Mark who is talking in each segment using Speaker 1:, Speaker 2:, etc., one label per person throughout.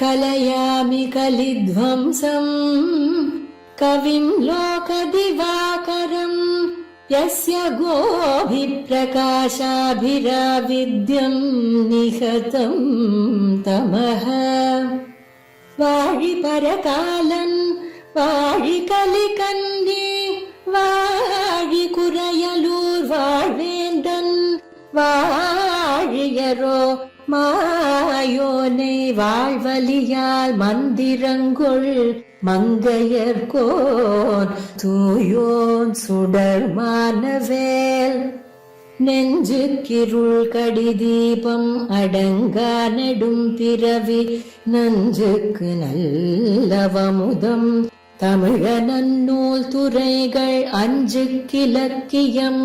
Speaker 1: கலயாமி கலித்வம்சம் கவிம் லோகதிவாகரம் யஸ்ய கோபி பிரகாசாபிராவித்யம் நிகதம் தமஹ. வாழி பரகாலன் வாழி கலிகன்னி வாழி குறையலூர் வாழ்வேந்தன் வாழியரோ மாயோனை வாழ்வலியால் மந்திரங்கொள் மங்கையர்கோன் தூயோன் சுடர் மானவேல். நெஞ்சுக்கிருள் கடிதீபம் அடங்கா நெடும் பிறவி நஞ்சுக்கு நல்லவமுதம் தமிழ நன்னூல் துறைகள் அஞ்சு கிலக்கியம்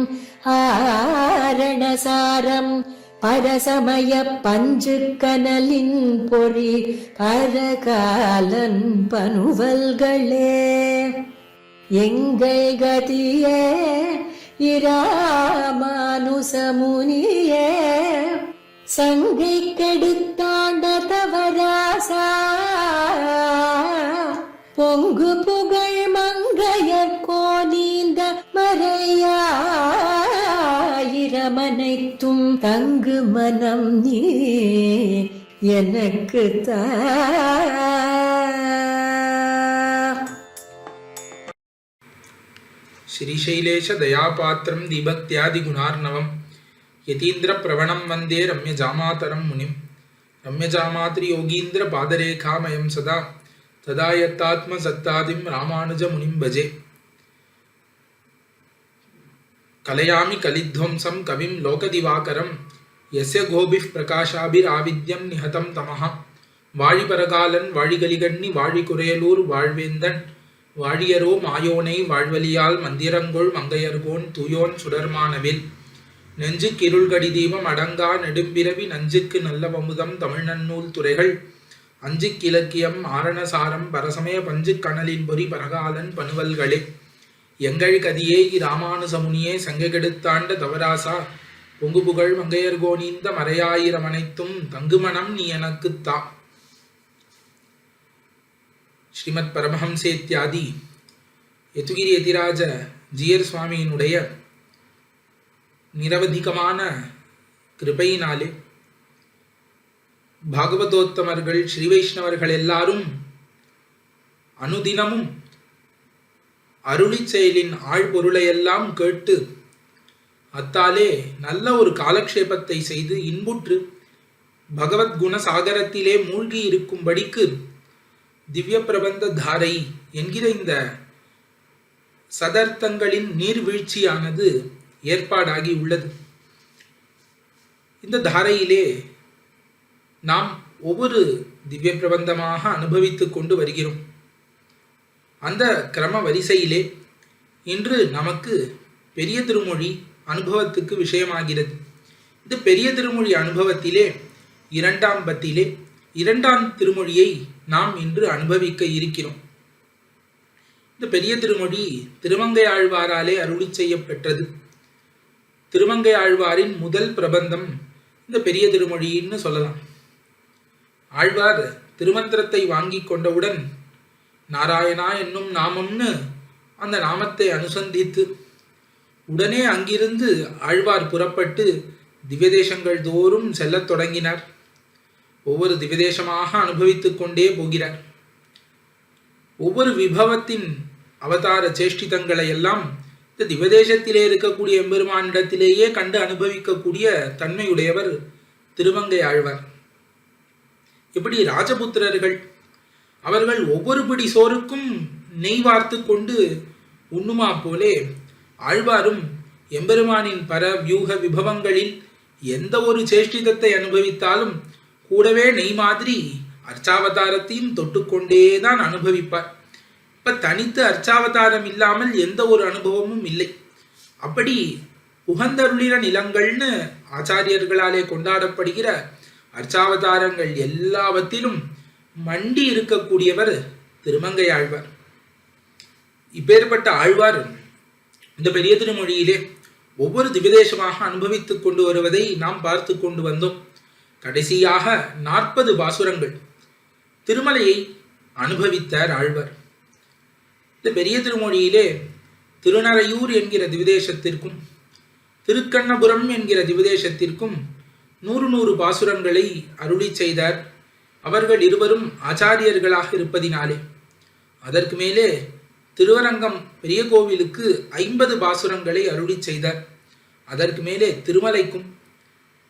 Speaker 1: ஆரணசாரம் பரசமய பஞ்சு கனலின் பொறி பரகாலன் பனுவல்களே. எங்கள் கதியே இராமானுசமுனியே சங்கை கெடுத்தாண்ட தவராசா பொங்கு புகழ் மங்கையர் கோனீந்த மறையாயிரமனைத்தும் தங்கு மனம் நீ எனக்கு தா.
Speaker 2: श्रीशैलेश दयापात्रं दीभक्त्यादिगुणार्णवं यतीन्द्रप्रवणं वन्दे रम्यजामातरं मुनिं. रम्यजामातृयोगीन्द्रपादरेखामयं सदा तदा यत्तात्मसत्तादिं रामानुजमुनिं भजे. कलयामि कलिध्वंसं कविं लोकदिवाकरं यस्य गोभिः प्रकाशाभिराविद्यं निहतं तमः. वाழிபரகாலன் வாழிகலிகண்ணி வாழிகுறையலூர் வாழ்வேந்தன் வாழியரோ மாயோனை வாழ்வலியால் மந்திரங்கொள் மங்கையர்கோன் தூயோன் சுடர்மானவில். நெஞ்சுக்கு இருள் கடிதீபம் அடங்கா நெடும்பிறவி நஞ்சுக்கு நல்லவமுதம் தமிழ்நன்னூல் துறைகள் அஞ்சு கிலக்கியம் ஆரணசாரம் பரசமய பஞ்சு கணலின் பொறி பரகாலன் பனுவல்களே. எங்கள் கதியே இராமானுசமுனியே சங்கை கெடுத்தாண்ட தவராசா பொங்கு புகழ் மங்கையர்கோனீந்த மறையாயிரம் அனைத்தும் தங்குமணம் நீ எனக்குத்தா. ஸ்ரீமத் பரமஹம்சேத்யாதி யதுகிரி யதிராஜ ஜீயர் சுவாமியினுடைய நிரவதிகமான கிருபையினாலே பாகவதோத்தமர்கள் ஸ்ரீ வைஷ்ணவர்கள் எல்லாரும் அனுதினமும் அருளி செயலின் ஆழ்பொருளையெல்லாம் கேட்டு அத்தாலே நல்ல ஒரு காலக்ஷேபத்தை செய்து இன்புற்று பகவத் குணசாகரத்திலே மூழ்கி இருக்கும்படிக்கு திவ்ய பிரபந்த தாரை என்கிற இந்த சதர்த்தங்களின் நீர்வீழ்ச்சியானது ஏற்பாடாகி உள்ளது. இந்த தாரையிலே நாம் ஒவ்வொரு திவ்ய பிரபந்தமாக அனுபவித்துக் கொண்டு வருகிறோம். அந்த கிரம வரிசையிலே இன்று நமக்கு பெரிய திருமொழி அனுபவத்துக்கு விஷயமாகிறது. இந்த பெரிய திருமொழி அனுபவத்திலே இரண்டாம் பத்திலே இரண்டாம் திருமொழியை நாம் இன்று அனுபவிக்க இருக்கிறோம். இந்த பெரிய திருமொழி திருமங்கை ஆழ்வாராலே அருளி செய்யப்பெற்றது. திருமங்கை ஆழ்வாரின் முதல் பிரபந்தம் இந்த பெரிய திருமொழின்னு சொல்லலாம். ஆழ்வார் திருமந்திரத்தை வாங்கி கொண்டவுடன் நாராயணா என்னும் நாமம்னு அந்த நாமத்தை அனுசந்தித்து உடனே அங்கிருந்து ஆழ்வார் புறப்பட்டு திவ்யதேசங்கள் தோறும் செல்லத் தொடங்கினார். ஒவ்வொரு திவ்யதேசமாக அனுபவித்துக் கொண்டே போகிறார். ஒவ்வொரு விபவத்தின் அவதார சேஷ்டிதங்களை எல்லாம் இந்த திவ்யதேசத்திலே இருக்கக்கூடிய எம்பெருமானிடத்திலேயே கண்டு அனுபவிக்கக்கூடிய தன்மையுடையவர் திருமங்கை ஆழ்வார். இப்படி ராஜபுத்திரர்கள் அவர்கள் ஒவ்வொரு பிடி சோறுக்கும் நெய் வார்த்து கொண்டு உண்ணுமா போலே ஆழ்வாரும் எம்பெருமானின் பர வியூக விபவங்களில் எந்த ஒரு சேஷ்டிதத்தை அனுபவித்தாலும் கூடவே நெய் மாதிரி அர்ச்சாவதாரத்தையும் தொட்டுக்கொண்டேதான் அனுபவிப்பார். இப்ப தனித்து அர்ச்சாவதாரம் இல்லாமல் எந்த ஒரு அனுபவமும் இல்லை. அப்படி உகந்தருளின நிலங்கள்னு ஆச்சாரியர்களாலே கொண்டாடப்படுகிற அர்ச்சாவதாரங்கள் எல்லாவற்றிலும் மண்டி இருக்கக்கூடியவர் திருமங்கை ஆழ்வார். இப்பேற்பட்ட ஆழ்வார் இந்த பெரிய திருமொழியிலே ஒவ்வொரு திவ்யதேசமாக அனுபவித்துக் கொண்டு வருவதை நாம் பார்த்து கொண்டு வந்தோம். கடைசியாக 40 பாசுரங்கள் திருமலையை அனுபவித்தார் ஆழ்வார். இந்த பெரிய திருமொழியிலே திருநறையூர் என்கிற திவிதேசத்திற்கும் திருக்கண்ணபுரம் என்கிற திவிதேசத்திற்கும் 100 பாசுரங்களை அருளி செய்தார். அவர்கள் இருவரும் ஆச்சாரியர்களாக இருப்பதினாலே. அதற்கு மேலே திருவரங்கம் பெரிய கோவிலுக்கு 50 பாசுரங்களை அருளி செய்தார். அதற்கு மேலே திருமலைக்கும்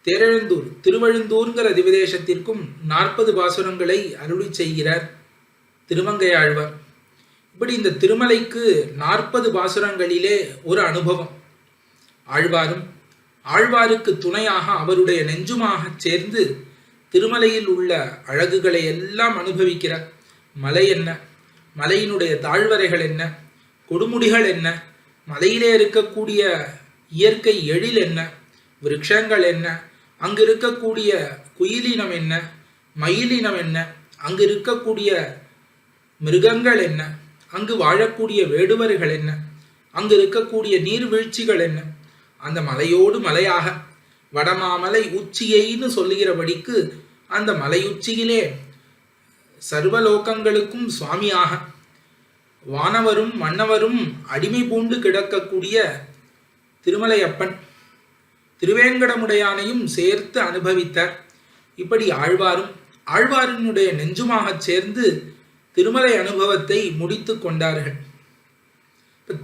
Speaker 2: தேரெழுந்தூர் திருவழுந்தூர்ங்கிற திவிதேசத்திற்கும் 40 பாசுரங்களை அருளி செய்கிறார் திருமங்கையாழ்வார். இப்படி இந்த திருமலைக்கு 40 பாசுரங்களிலே ஒரு அனுபவம். ஆழ்வாருக்கு துணையாக அவருடைய நெஞ்சுமாக சேர்ந்து திருமலையில் உள்ள அழகுகளை எல்லாம் அனுபவிக்கிறார். மலை என்ன, மலையினுடைய தாழ்வரைகள் என்ன, கொடுமுடிகள் என்ன, மலையிலே இருக்கக்கூடிய இயற்கை எழில் என்ன, விருட்சங்கள் என்ன, அங்கு இருக்கக்கூடிய குயிலினம் என்ன, மயிலினம் என்ன, அங்கு இருக்கக்கூடிய மிருகங்கள் என்ன, அங்கு வாழக்கூடிய வேடுவர்கள் என்ன, அங்கு இருக்கக்கூடிய நீர்வீழ்ச்சிகள் என்ன, அந்த மலையோடு மலையாக வடமாமலை உச்சியைன்னு சொல்லுகிறபடிக்கு அந்த மலையுச்சியிலே சர்வலோகங்களுக்கும் சுவாமியாக வானவரும் மன்னவரும் அடிமை பூண்டு கிடக்கக்கூடிய திருமலையப்பன் திருவேங்கடமுடையானையும் சேர்த்து அனுபவித்தார். இப்படி ஆழ்வாரினுடைய நெஞ்சுமாக சேர்ந்து திருமலை அனுபவத்தை முடித்து கொண்டார்கள்.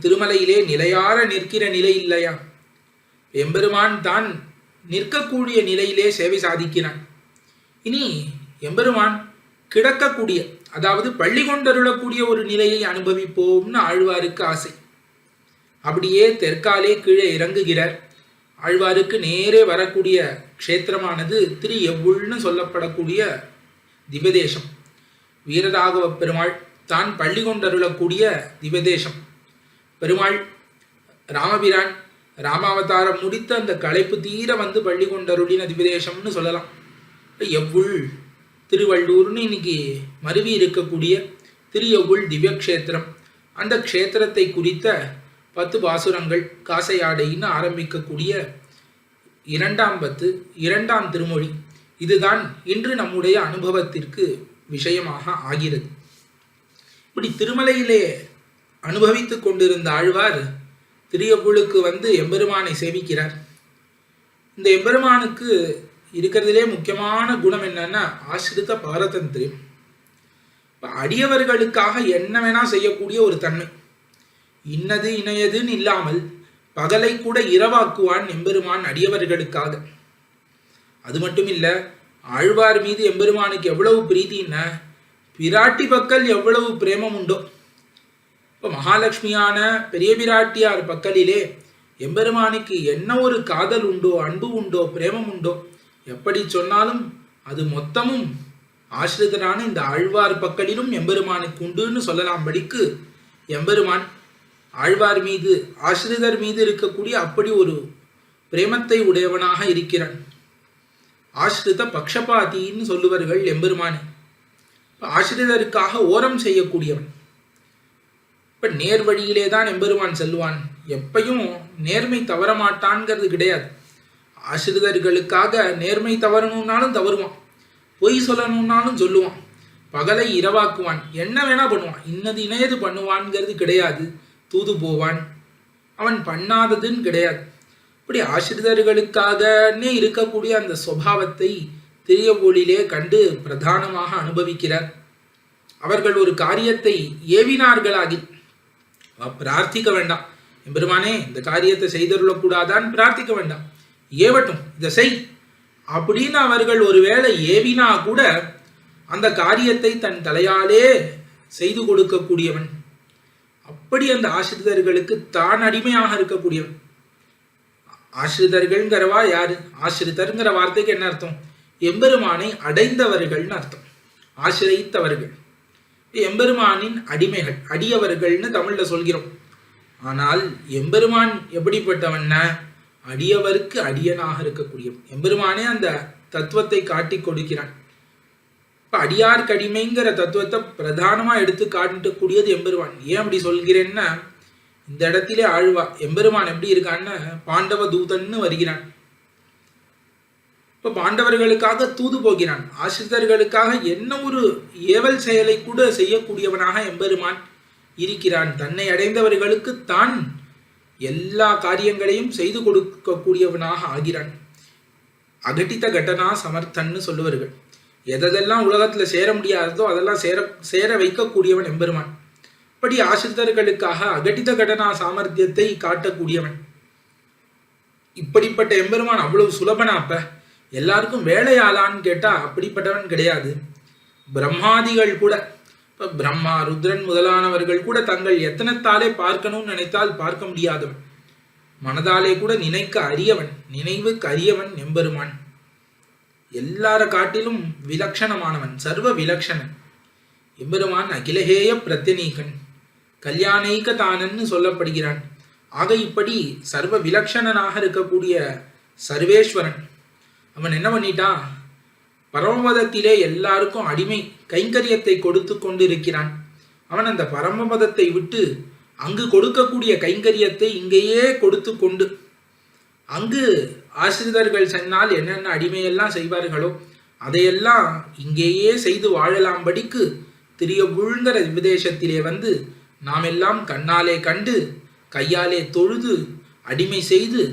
Speaker 2: திருமலையிலே நிலையார நிற்கிற நிலை இல்லையா? எம்பெருமான் தான் நிற்கக்கூடிய நிலையிலே சேவை சாதிக்கிறான். இனி எம்பெருமான் கிடக்கக்கூடிய, அதாவது பள்ளி கொண்டருளக்கூடிய ஒரு நிலையை அனுபவிப்போம்னு ஆழ்வாருக்கு ஆசை. அப்படியே தெற்காலே கீழே இறங்குகிறார். ஆழ்வாருக்கு நேரே வரக்கூடிய க்ஷேத்திரமானது திரு எவ்வுள்னு சொல்லப்படக்கூடிய திவ்யதேசம். வீரராகவ பெருமாள் தான் பள்ளி கொண்டருளக்கூடிய திவ்யதேசம். பெருமாள் ராமபிரான் ராமாவதாரம் முடித்த அந்த களைப்பு தீர வந்து பள்ளி கொண்டருளின திவ்யதேசம்னு சொல்லலாம். எவ்வுள் திருவள்ளூர்னு இன்னைக்கு மருவி இருக்கக்கூடிய திரு எவ்வுள் திவ்யக்ஷேத்திரம். அந்த க்ஷேத்திரத்தை குறித்த 10 பாசுரங்கள் காசையாடைன்னு ஆரம்பிக்கக்கூடிய 2ஆம் பத்து 2ஆம் திருமொழி இதுதான் இன்று நம்முடைய அனுபவத்திற்கு விஷயமாக ஆகிறது. இப்படி திருமலையிலே அனுபவித்து கொண்டிருந்த ஆழ்வார் திரியவுளுக்கு வந்து எம்பெருமானை சேவிக்கிறார். இந்த எம்பெருமானுக்கு இருக்கிறதுலே முக்கியமான குணம் என்னன்னா ஆசிரித பாரதந்திரியம். அடியவர்களுக்காக என்ன வேணா செய்யக்கூடிய ஒரு தன்மை. இன்னது இணையதுன்னு இல்லாமல் பகலை கூட இரவாக்குவான் எம்பெருமான் அடியவர்களுக்காக. அது மட்டும் இல்ல, ஆழ்வார் மீது எம்பெருமானுக்கு எவ்வளவு பிரீத்தின்னா பிராட்டி பக்கல் எவ்வளவு பிரேமம் உண்டோ. இப்போ மகாலட்சுமியான பெரிய பிராட்டியார் பக்கலிலே எம்பெருமானுக்கு என்ன ஒரு காதல் உண்டோ, அன்பு உண்டோ, பிரேமம் உண்டோ, எப்படி சொன்னாலும் அது மொத்தமும் ஆசிரிதரான இந்த ஆழ்வார் பக்கலிலும் எம்பெருமானுக்கு உண்டுன்னு சொல்லலாம்படிக்கு எம்பெருமான் ஆழ்வார் மீது ஆசிரிதர் மீது இருக்கக்கூடிய அப்படி ஒரு பிரேமத்தை உடையவனாக இருக்கிறான். ஆசிரித பக்ஷபாத்தின்னு சொல்லுவார்கள் எம்பெருமானை. ஆசிரிதருக்காக ஓரம் செய்யக்கூடியவன். இப்ப நேர் வழியிலே தான் எம்பெருமான் செல்வான். எப்பையும் நேர்மை தவற மாட்டான்ங்கிறது கிடையாது. ஆசிரிதர்களுக்காக நேர்மை தவறணும்னாலும் தவறுவான், பொய் சொல்லணும்னாலும் சொல்லுவான், பகலை இரவாக்குவான், என்ன வேணா பண்ணுவான். இன்னது இணையது பண்ணுவான்ங்கிறது கிடையாது. தூது போவான், அவன் பண்ணாததுன்னு கிடையாது. இப்படி ஆசிரிதர்களுக்காகனே இருக்கக்கூடிய அந்த சுபாவத்தை திரியவொளியிலே கண்டு பிரதானமாக அனுபவிக்கிறார். அவர்கள் ஒரு காரியத்தை ஏவினார்களாகி பிரார்த்திக்க வேண்டாம், எம்பெருமானே இந்த காரியத்தை செய்தருளக்கூடாதான் பிரார்த்திக்க வேண்டாம், ஏவட்டும் இதை செய் அப்படின்னு அவர்கள் ஒருவேளை ஏவினா கூட அந்த காரியத்தை தன் தலையாலே செய்து கொடுக்கக்கூடியவன். அப்படி அந்த ஆசிரிதர்களுக்கு தான் அடிமையாக இருக்கக்கூடியவன். ஆசிரிதர்கள்ங்கிறவா யாரு? ஆசிரிதர்ங்கிற வார்த்தைக்கு என்ன அர்த்தம்? எம்பெருமானை அடைந்தவர்கள்னு அர்த்தம், ஆசிரியத்தவர்கள். எம்பெருமானின் அடிமைகள், அடியவர்கள்னு தமிழ்ல சொல்கிறோம். ஆனால் எம்பெருமான் எப்படிப்பட்டவன்னா அடியவருக்கு அடியனாக இருக்கக்கூடியவன். எம்பெருமானே அந்த தத்துவத்தை காட்டி கொடுக்கிறான். இப்ப அடியாருக்கு அடிமைங்கிற தத்துவத்தை பிரதானமா எடுத்து காட்டக்கூடியது எம்பெருமான். ஏன் அப்படி சொல்கிறேன்னா, இந்த இடத்திலே ஆழ்வா எம்பெருமான் எப்படி இருக்கான்னு பாண்டவ தூதன்னு வருகிறான். இப்ப பாண்டவர்களுக்காக தூது போகிறான். ஆசிரியர்களுக்காக என்ன ஒரு ஏவல் செயலை கூட செய்யக்கூடியவனாக எம்பெருமான் இருக்கிறான். தன்னை அடைந்தவர்களுக்கு தான் எல்லா காரியங்களையும் செய்து கொடுக்கக்கூடியவனாக ஆகிறான். அகட்டித்த கட்டனா சமர்த்தன்னு சொல்லுவார்கள். எதெல்லாம் உலகத்துல சேர முடியாததோ அதெல்லாம் சேர வைக்கக்கூடியவன் எம்பெருமான். அப்படி ஆசிரியர்களுக்காக அகட்டித்த கடனா சாமர்த்தியத்தை காட்டக்கூடியவன். இப்படிப்பட்ட எம்பெருமான் அவ்வளவு சுலபனா? அப்ப எல்லாருக்கும் வேலையாளான்னு கேட்டா அப்படிப்பட்டவன் கிடையாது. பிரம்மாதிகள் கூட, இப்ப பிரம்மா ருத்ரன் முதலானவர்கள் கூட தங்கள் எத்தனத்தாலே பார்க்கணும்னு நினைத்தால் பார்க்க முடியாதவன். மனதாலே கூட நினைக்க அறியவன், நினைவுக்கு அறியவன் எம்பெருமான். எல்லார காட்டிலும் விலட்சணமானவன், சர்வ விலட்சணன் எம்பெருமான். அகிலஹேய பிரத்யநீகன், கல்யாணைக்க தானன்னு சொல்லப்படுகிறான். ஆக இப்படி சர்வ விலட்சணனாக இருக்கக்கூடிய சர்வேஸ்வரன் அவன் என்ன பண்ணிட்டான்? பரமபதத்திலே எல்லாருக்கும் அடிமை கைங்கரியத்தை கொடுத்து கொண்டு இருக்கிறான். அவன் அந்த பரமபதத்தை விட்டு அங்கு கொடுக்கக்கூடிய கைங்கரியத்தை இங்கேயே கொடுத்து கொண்டு, அங்கு ஆசிரியர்கள் சொன்னால் என்னென்ன அடிமையெல்லாம் செய்வார்களோ அதையெல்லாம் இங்கேயே செய்து வாழலாம்படிக்கு திரியபுழ்கிற விதேசத்திலே வந்து நாம் எல்லாம் கண்ணாலே கண்டு கையாலே தொழுது அடிமை செய்து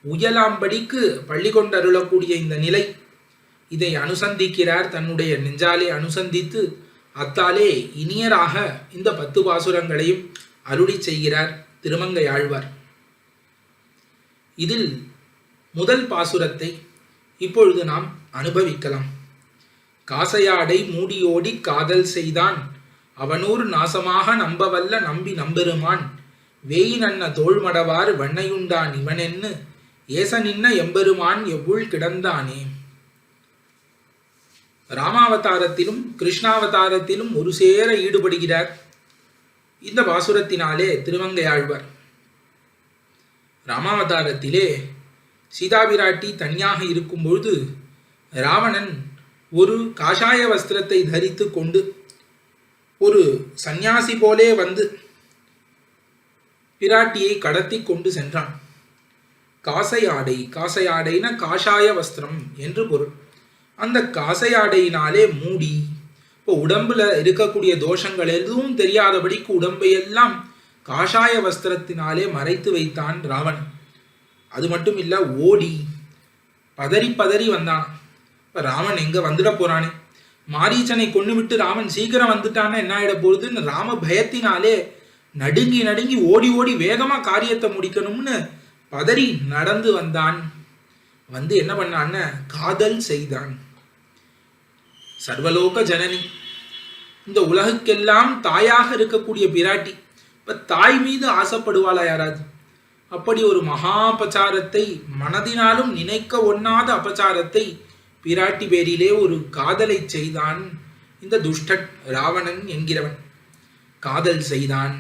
Speaker 2: உயலாம்படிக்கு பள்ளி கொண்டருளக்கூடிய இந்த நிலை, இதை அனுசந்திக்கிறார். தன்னுடைய நெஞ்சாலே அனுசந்தித்து அத்தாலே இனியராக இந்த 10 பாசுரங்களையும் அருளி செய்கிறார் திருமங்கை ஆழ்வார். இதில் முதல் பாசுரத்தை இப்பொழுது நாம் அனுபவிக்கலாம். காசையாடை மூடியோடி காதல் செய்தான், அவனூர் நாசமாக நம்பவல்ல நம்பி நம்பெருமான், வேயினன்ன தோள்மடவார் வண்ணையுண்டான் இவனென்னு ஏச நின்ன எம்பெருமான் எவ்வுள் கிடந்தானே. ராமாவதாரத்திலும் கிருஷ்ணாவதாரத்திலும் ஒரு சேர ஈடுபடுகிறார் இந்த பாசுரத்தினாலே திருமங்கையாழ்வார். ராமாவதாரத்திலே சீதாபிராட்டி தனியாக இருக்கும் பொழுது ராவணன் ஒரு காஷாய வஸ்திரத்தை தரித்து கொண்டு ஒரு சந்நியாசி போலே வந்து பிராட்டியை கடத்தி கொண்டு சென்றான். காசையாடை, காசையாடைன காஷாய வஸ்திரம் என்று பொருள். அந்த காசையாடையினாலே மூடி, இப்போ உடம்புல இருக்கக்கூடிய தோஷங்கள் எதுவும் தெரியாதபடிக்கு உடம்பையெல்லாம் காஷாய வஸ்திரத்தினாலே மறைத்து வைத்தான் ராவணன். அது மட்டும் இல்ல, ஓடி பதறி பதறி வந்தான். இப்ப ராமன் எங்க வந்துட போறானே, மாரீச்சனை கொண்டு விட்டு ராமன் சீக்கிரம் வந்துட்டான்னு என்ன ஆயிட போகுதுன்னு ராம பயத்தினாலே நடுங்கி நடுங்கி ஓடி ஓடி வேகமா காரியத்தை முடிக்கணும்னு பதறி நடந்து வந்தான். வந்து என்ன பண்ணான்னு காதல் செய்தான். சர்வலோக ஜனனி, இந்த உலகுக்கெல்லாம் தாயாக இருக்கக்கூடிய பிராட்டி இப்ப தாய் மீது ஆசைப்படுவாளா யாராவது? அப்படி ஒரு மகா அபச்சாரத்தை, மனதினாலும் நினைக்க ஒண்ணாத அபச்சாரத்தை பிராட்டி பேரிலே ஒரு காதலை செய்தான் இந்த துஷ்டன் ராவணன் என்கிறவன். காதல் செய்தான்.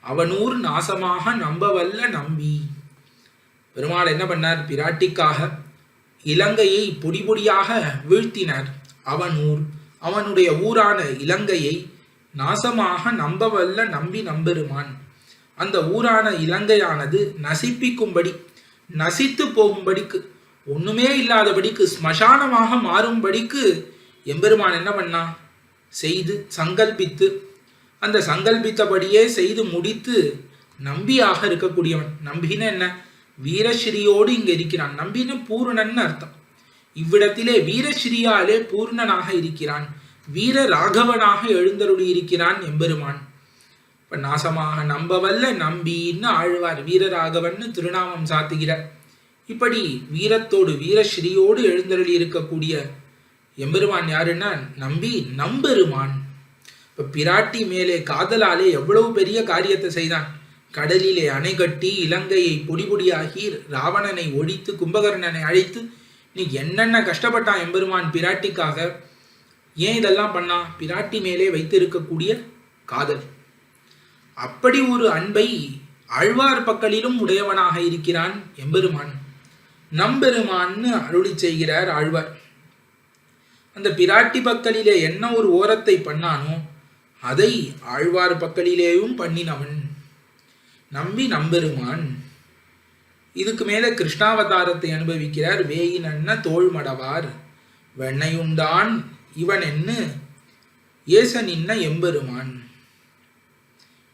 Speaker 2: அவனூர் நாசமாக நம்பவல்ல நம்பி. பெருமாள் என்ன பண்ணார்? பிராட்டிக்காக இலங்கையை பொடி பொடியாக வீழ்த்தினார். அவனூர், அவனுடைய ஊரான இலங்கையை நாசமாக நம்பவல்ல நம்பி நம்பெருமான். அந்த ஊரான இலங்கையானது நசிப்பிக்கும்படி, நசித்து போகும்படிக்கு, ஒண்ணுமே இல்லாதபடிக்கு ஸ்மசானமாக மாறும்படிக்கு எம்பெருமான் என்ன பண்ணா? செய்து சங்கல்பித்து, அந்த சங்கல்பித்தபடியே செய்து முடித்து நம்பியாக இருக்கக்கூடியவன். நம்பின்னு என்ன? வீரஸ்ரீயோடு இங்க இருக்கிறான். நம்பின்னு பூர்ணன்னு அர்த்தம். இவ்விடத்திலே வீரஸ்ரீயாலே பூர்ணனாக இருக்கிறான், வீர ராகவனாக எழுந்தருளி இருக்கிறான் எம்பெருமான். இப்ப நாசமாக நம்பவல்ல நம்பின்னு ஆழ்வார் வீரராகவன்னு திருநாமம் சாத்துகிறார். இப்படி வீரத்தோடு வீரஸ்ரீயோடு எழுந்தருளி இருக்கக்கூடிய எம்பெருமான் யாருன்னா நம்பி நம்பெருமான். இப்ப பிராட்டி மேலே காதலாலே எவ்வளவு பெரிய காரியத்தை செய்தான். கடலிலே அணை கட்டி இலங்கையை பொடி பொடியாகி ராவணனை ஒழித்து கும்பகர்ணனை அழைத்து நீ என்னென்ன கஷ்டப்பட்டான் எம்பெருமான் பிராட்டிக்காக. ஏன் இதெல்லாம் பண்ணா? பிராட்டி மேலே வைத்திருக்கக்கூடிய காதல். அப்படி ஒரு அன்பை ஆழ்வார் பக்கலிலும் உடையவனாக இருக்கிறான் எம்பெருமான். நம்பெருமான்னு அருளி செய்கிறார் ஆழ்வார். அந்த பிராட்டி பக்கலிலே என்ன ஒரு ஓரத்தை பண்ணானோ அதை ஆழ்வார் பக்கலிலேயும் பண்ணினவன் நம்பி நம்பெருமான். இதுக்கு மேல கிருஷ்ணாவதாரத்தை அனுபவிக்கிறார். வேயின் அண்ண தோள்மடவார் வெண்ணையுண்டான் இவன் என்று ஏசனின்ன எம்பெருமான்.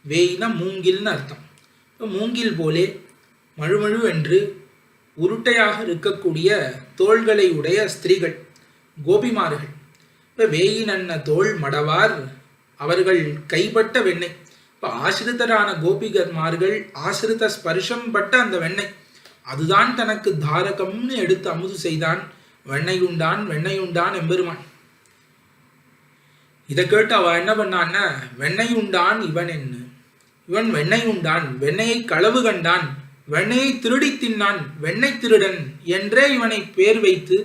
Speaker 2: வேயினா மூங்கில்னு அர்த்தம். இப்போ மூங்கில் போலே மழுமழு என்று உருட்டையாக இருக்கக்கூடிய தோள்களை உடைய ஸ்திரீகள் கோபிமார்கள். இப்போ வேயின் அண்ண தோள் மடவார் அவர்கள் கைப்பட்ட வெண்ணெய். இப்போ ஆசிரிதரான கோபிகர்மார்கள் ஆசிரித ஸ்பர்ஷம் பட்ட அந்த வெண்ணெய் அதுதான் தனக்கு தாரகம்னு எடுத்து அமுது செய்தான். வெண்ணையுண்டான் வெண்ணையுண்டான் எம்பெருமான். இதை கேட்டு அவ என்ன பண்ணான்னா வெண்ணையுண்டான் இவன் என்ன, இவன் வெண்ணையுண்டான், வெண்ணையை களவு கண்டான், வெண்ணையை திருடி தின்னான், வெண்ணெய் திருடன் என்றே இவனை பேர் வைத்து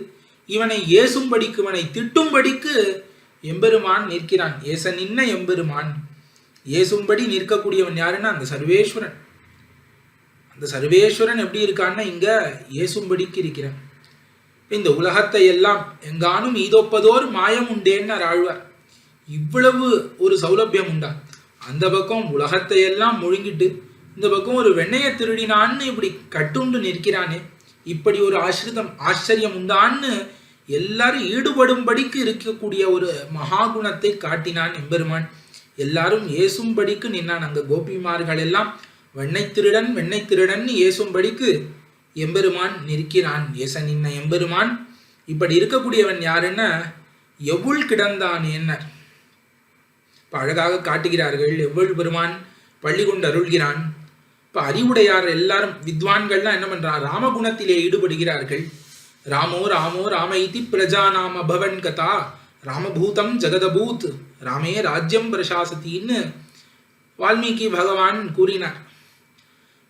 Speaker 2: இவனை ஏசும்படிக்கு இவனை திட்டும்படிக்கு எம்பெருமான் நிற்கிறான். ஏச நின்ன எம்பெருமான். ஏசும்படி நிற்கக்கூடியவன் யாருன்னா அந்த சர்வேஸ்வரன். அந்த சர்வேஸ்வரன் எப்படி இருக்கான்னா இங்க ஏசும்படிக்கு இருக்கிறான். இந்த உலகத்தை எல்லாம் எங்கானும் ஈதோப்பதோர் மாயம் உண்டேன்னு ஆழ்வார். இவ்வளவு ஒரு சௌலபியம் உண்டா? அந்த பக்கம் உலகத்தை எல்லாம் முழுங்கிட்டு இந்த பக்கம் ஒரு வெண்ணையை திருடினான்னு இப்படி கட்டுண்டு நிற்கிறானே, இப்படி ஒரு ஆச்சரியம் உண்டான்னு எல்லாரும் ஈடுபடும்படிக்கு இருக்கக்கூடிய ஒரு மகாகுணத்தை காட்டினான் எம்பெருமான். எல்லாரும் ஏசும்படிக்கு நின்னான். அங்க கோபிமார்கள் எல்லாம் வெண்ணெய் திருடன் வெண்ணெய் திருடன் ஏசும்படிக்கு எம்பெருமான் நிற்கிறான். ஏச நின்ன எம்பெருமான். இப்படி இருக்கக்கூடியவன் யாருன்னா எவ்வுள் கிடந்தான் என்ன இப்போ அழகாக காட்டுகிறார்கள். எவ்வளவு பெருமான் பள்ளி கொண்டு அருள்கிறான். இப்போ அறிவுடையார் எல்லாரும் வித்வான்கள்லாம் என்ன பண்றான், ராமகுணத்திலே ஈடுபடுகிறார்கள். ராமோ ராமோ ராமைதி பிரஜாநாம பவன் கதா ராமபூதம் ஜெகதபூத் ராமே ராஜ்யம் பிரசாசத்தின்னு வால்மீகி பகவான் கூறினார்.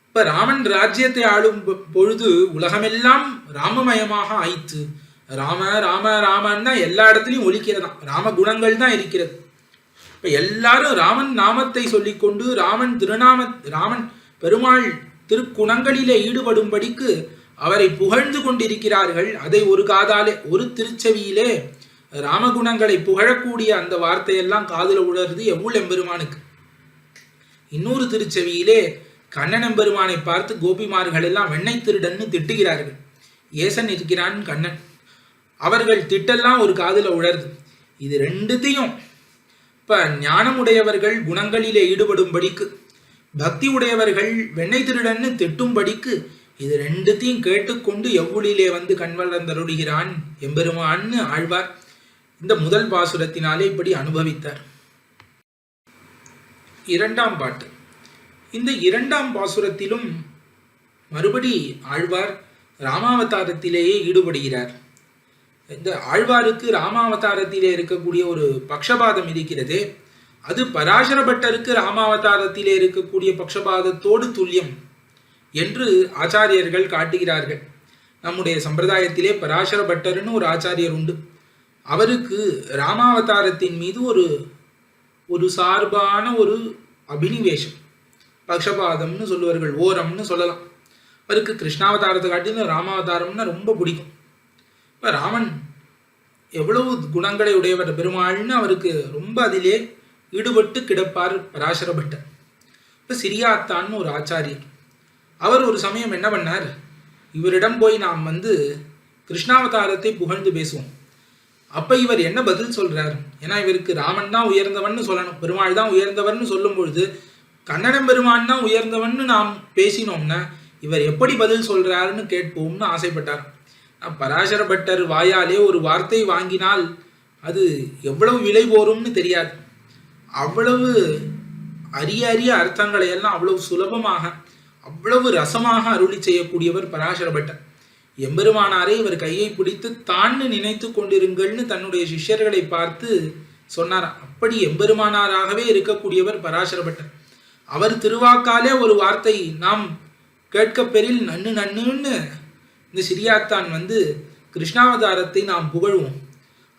Speaker 2: இப்ப ராமன் ராஜ்யத்தை ஆளும் பொழுது உலகமெல்லாம் ராமமயமாக ஆயிற்று. ராம ராம ராமன் தான் எல்லா இடத்துலையும் ஒலிக்கிறதாம். ராம குணங்கள் தான் இருக்கிறது. இப்ப எல்லாரும் ராமன் நாமத்தை சொல்லிக்கொண்டு ராமன் பெருமாள் திருக்குணங்களிலே ஈடுபடும்படிக்கு அவரை புகழ்ந்து கொண்டிருக்கிறார்கள். அதை ஒரு காதாலே ஒரு திருச்செவியிலே ராமகுணங்களை புகழக்கூடிய அந்த வார்த்தையெல்லாம் காதுல உணர்ந்து எவ்வளவு எம்பெருமானுக்கு. இன்னொரு திருச்செவியிலே கண்ணன் எம்பெருமானை பார்த்து கோபிமார்கள் எல்லாம் வெண்ணெய் திருடன்னு திட்டுகிறார்கள். ஏசன் இருக்கிறான் கண்ணன். அவர்கள் திட்டெல்லாம் ஒரு காதுல உணர்ந்து. இது ரெண்டுத்தையும் இப்ப ஞானமுடையவர்கள் குணங்களிலே ஈடுபடும்படிக்கு, பக்தி உடையவர்கள் வெண்ணெய் திருடன்னு திட்டும்படிக்கு, இது ரெண்டுத்தையும் கேட்டுக்கொண்டு எவ்வளிலே வந்து கண்வளர்ந்தருளுகிறான் எம்பெருமான்னு ஆழ்வார் இந்த முதல் பாசுரத்தினாலே இப்படி அனுபவித்தார். இரண்டாம் பாட்டு. இந்த இரண்டாம் பாசுரத்திலும் மறுபடி ஆழ்வார் ராமாவதாரத்திலேயே ஈடுபடுகிறார். இந்த ஆழ்வாருக்கு ராமாவதாரத்திலே இருக்கக்கூடிய ஒரு பக்ஷபாதம் இருக்கிறது. அது பராசர பட்டருக்கு ராமாவதாரத்திலே இருக்கக்கூடிய பக்ஷபாதத்தோடு துல்லியம் என்று ஆச்சாரியர்கள் காட்டுகிறார்கள். நம்முடைய சம்பிரதாயத்திலே பராசர பட்டர்னு ஒரு ஆச்சாரியர் உண்டு. அவருக்கு ராமாவதாரத்தின் மீது ஒரு சார்பான ஒரு அபினிவேஷம், பக்ஷபாதம்னு சொல்லுவார்கள், ஓரம்னு சொல்லலாம். அவருக்கு கிருஷ்ணாவதாரத்தை காட்டிலும் ராமாவதாரம்னா ரொம்ப பிடிக்கும். இப்போ ராமன் எவ்வளவு குணங்களை உடையவர் பெருமாள்னு அவருக்கு ரொம்ப அதிலே ஈடுபட்டு கிடப்பார் பராசர பட்டர். இப்போ சிரியாத்தான்னு ஒரு ஆச்சாரியர், அவர் ஒரு சமயம் என்ன பண்ணார், இவரிடம் போய் நாம் கிருஷ்ணாவதாரத்தை புகழ்ந்து பேசுவோம். அப்போ இவர் என்ன பதில் சொல்றார்? ஏன்னா இவருக்கு ராமன் தான் உயர்ந்தவன் சொல்லணும், பெருமாள் தான் உயர்ந்தவர்னு சொல்லும் பொழுது கண்ணனம் பெருமான் தான் உயர்ந்தவன் நாம் பேசினோம்னா இவர் எப்படி பதில் சொல்றாருன்னு கேட்போம்னு ஆசைப்பட்டார். பராசர பட்டர் வாயாலே ஒரு வார்த்தை வாங்கினால் அது எவ்வளவு விலை போரும்னு தெரியாது. அவ்வளவு அரிய அர்த்தங்களை எல்லாம் அவ்வளவு சுலபமாக அவ்வளவு ரசமாக அருளி செய்யக்கூடியவர் பராசர பட்டர். எம்பெருமானாரே இவர் கையை பிடித்து தான் நினைத்து கொண்டிருங்கள்னு தன்னுடைய சிஷ்யர்களை பார்த்து சொன்னார். அப்படி எம்பெருமானாராகவே இருக்கக்கூடியவர் பராசர பட்டர். அவர் திருவாக்காலே ஒரு வார்த்தை நாம் கேட்க பெறில் நன்னுன்னு இந்த சிரியாத்தான் கிருஷ்ணாவதாரத்தை நாம் புகழ்வோம்.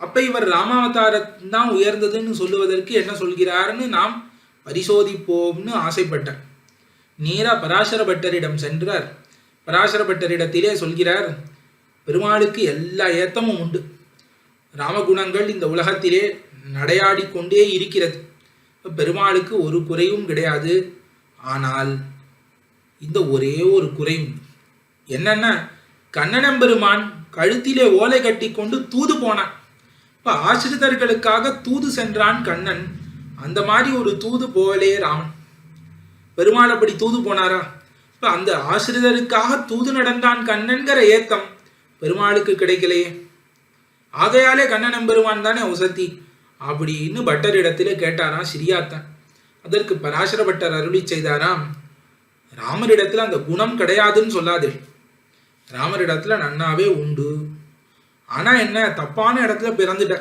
Speaker 2: அப்ப இவர் ராமாவதாரம் தான் உயர்ந்ததுன்னு சொல்லுவதற்கு என்ன சொல்கிறார்னு நாம் பரிசோதிப்போம்னு ஆசைப்பட்டார். நேரா பராசர பட்டரிடம் சென்றார். பராசர பட்டரிடத்திலே சொல்கிறார், பெருமாளுக்கு எல்லா ஏத்தமும் உண்டு, ராமகுணங்கள் இந்த உலகத்திலே நடையாடி கொண்டே இருக்கிறது, பெருமாளுக்கு ஒரு குறையும் கிடையாது. ஆனால் இந்த ஒரே ஒரு குறை உண்டு. என்னன்னா கண்ணனம்பெருமான் கழுத்திலே ஓலை கட்டி கொண்டு தூது போனான். இப்ப ஆசிரிதர்களுக்காக தூது சென்றான் கண்ணன். அந்த மாதிரி ஒரு தூது போகலே ராமன். பெருமாள் அப்படி தூது போனாரா? இப்ப அந்த ஆசிரிதருக்காக தூது நடந்தான் கண்ணன்கிற ஏத்தம் பெருமாளுக்கு கிடைக்கலையே. ஆகையாலே கண்ணன் எம்பெருமான் தானே உசத்தி அப்படின்னு பட்டரிடத்திலே கேட்டாராம் சிரியாத்தான். அதற்கு பராசர பட்டர் அருளி செய்தாராம், ராமரிடத்துல அந்த குணம் கிடையாதுன்னு சொல்லாதே, ராமரிடத்துல நன்னாவே உண்டு. ஆனா என்ன, தப்பான இடத்துல பிறந்துட்ட.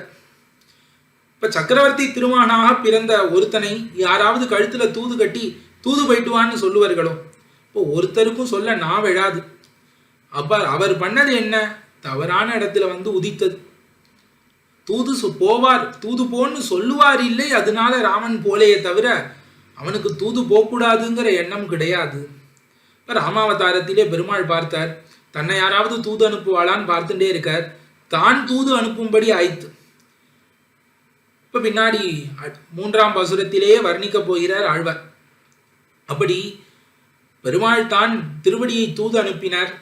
Speaker 2: இப்ப சக்கரவர்த்தி திருமகனாக பிறந்த ஒருத்தனை யாராவது கழுத்துல தூது கட்டி தூது போயிட்டுவான்னு சொல்லுவார்களோ? இப்போ ஒருத்தருக்கும் சொல்ல நான் விழாது. அப்ப அவர் பண்ணது என்ன, தவறான இடத்துல வந்து உதித்தது. தூது போவார், தூது போன்னு சொல்லுவார் இல்லை, அதனால ராமன் போலேயே தவிர அவனுக்கு தூது போகக்கூடாதுங்கிற எண்ணம் கிடையாது. இப்ப ராமாவதாரத்திலே பெருமாள் பார்த்தார், தன்னை யாராவது தூது அனுப்புவாளான்னு பார்த்துட்டே இருக்கார். தான் தூது அனுப்பும்படி ஆயிற்று. இப்ப பின்னாடி 3ஆம் பாசுரத்திலேயே வர்ணிக்க போகிறார் ஆழ்வார். அப்படி பெருமாள் தான் திருவடியை தூது அனுப்பினார்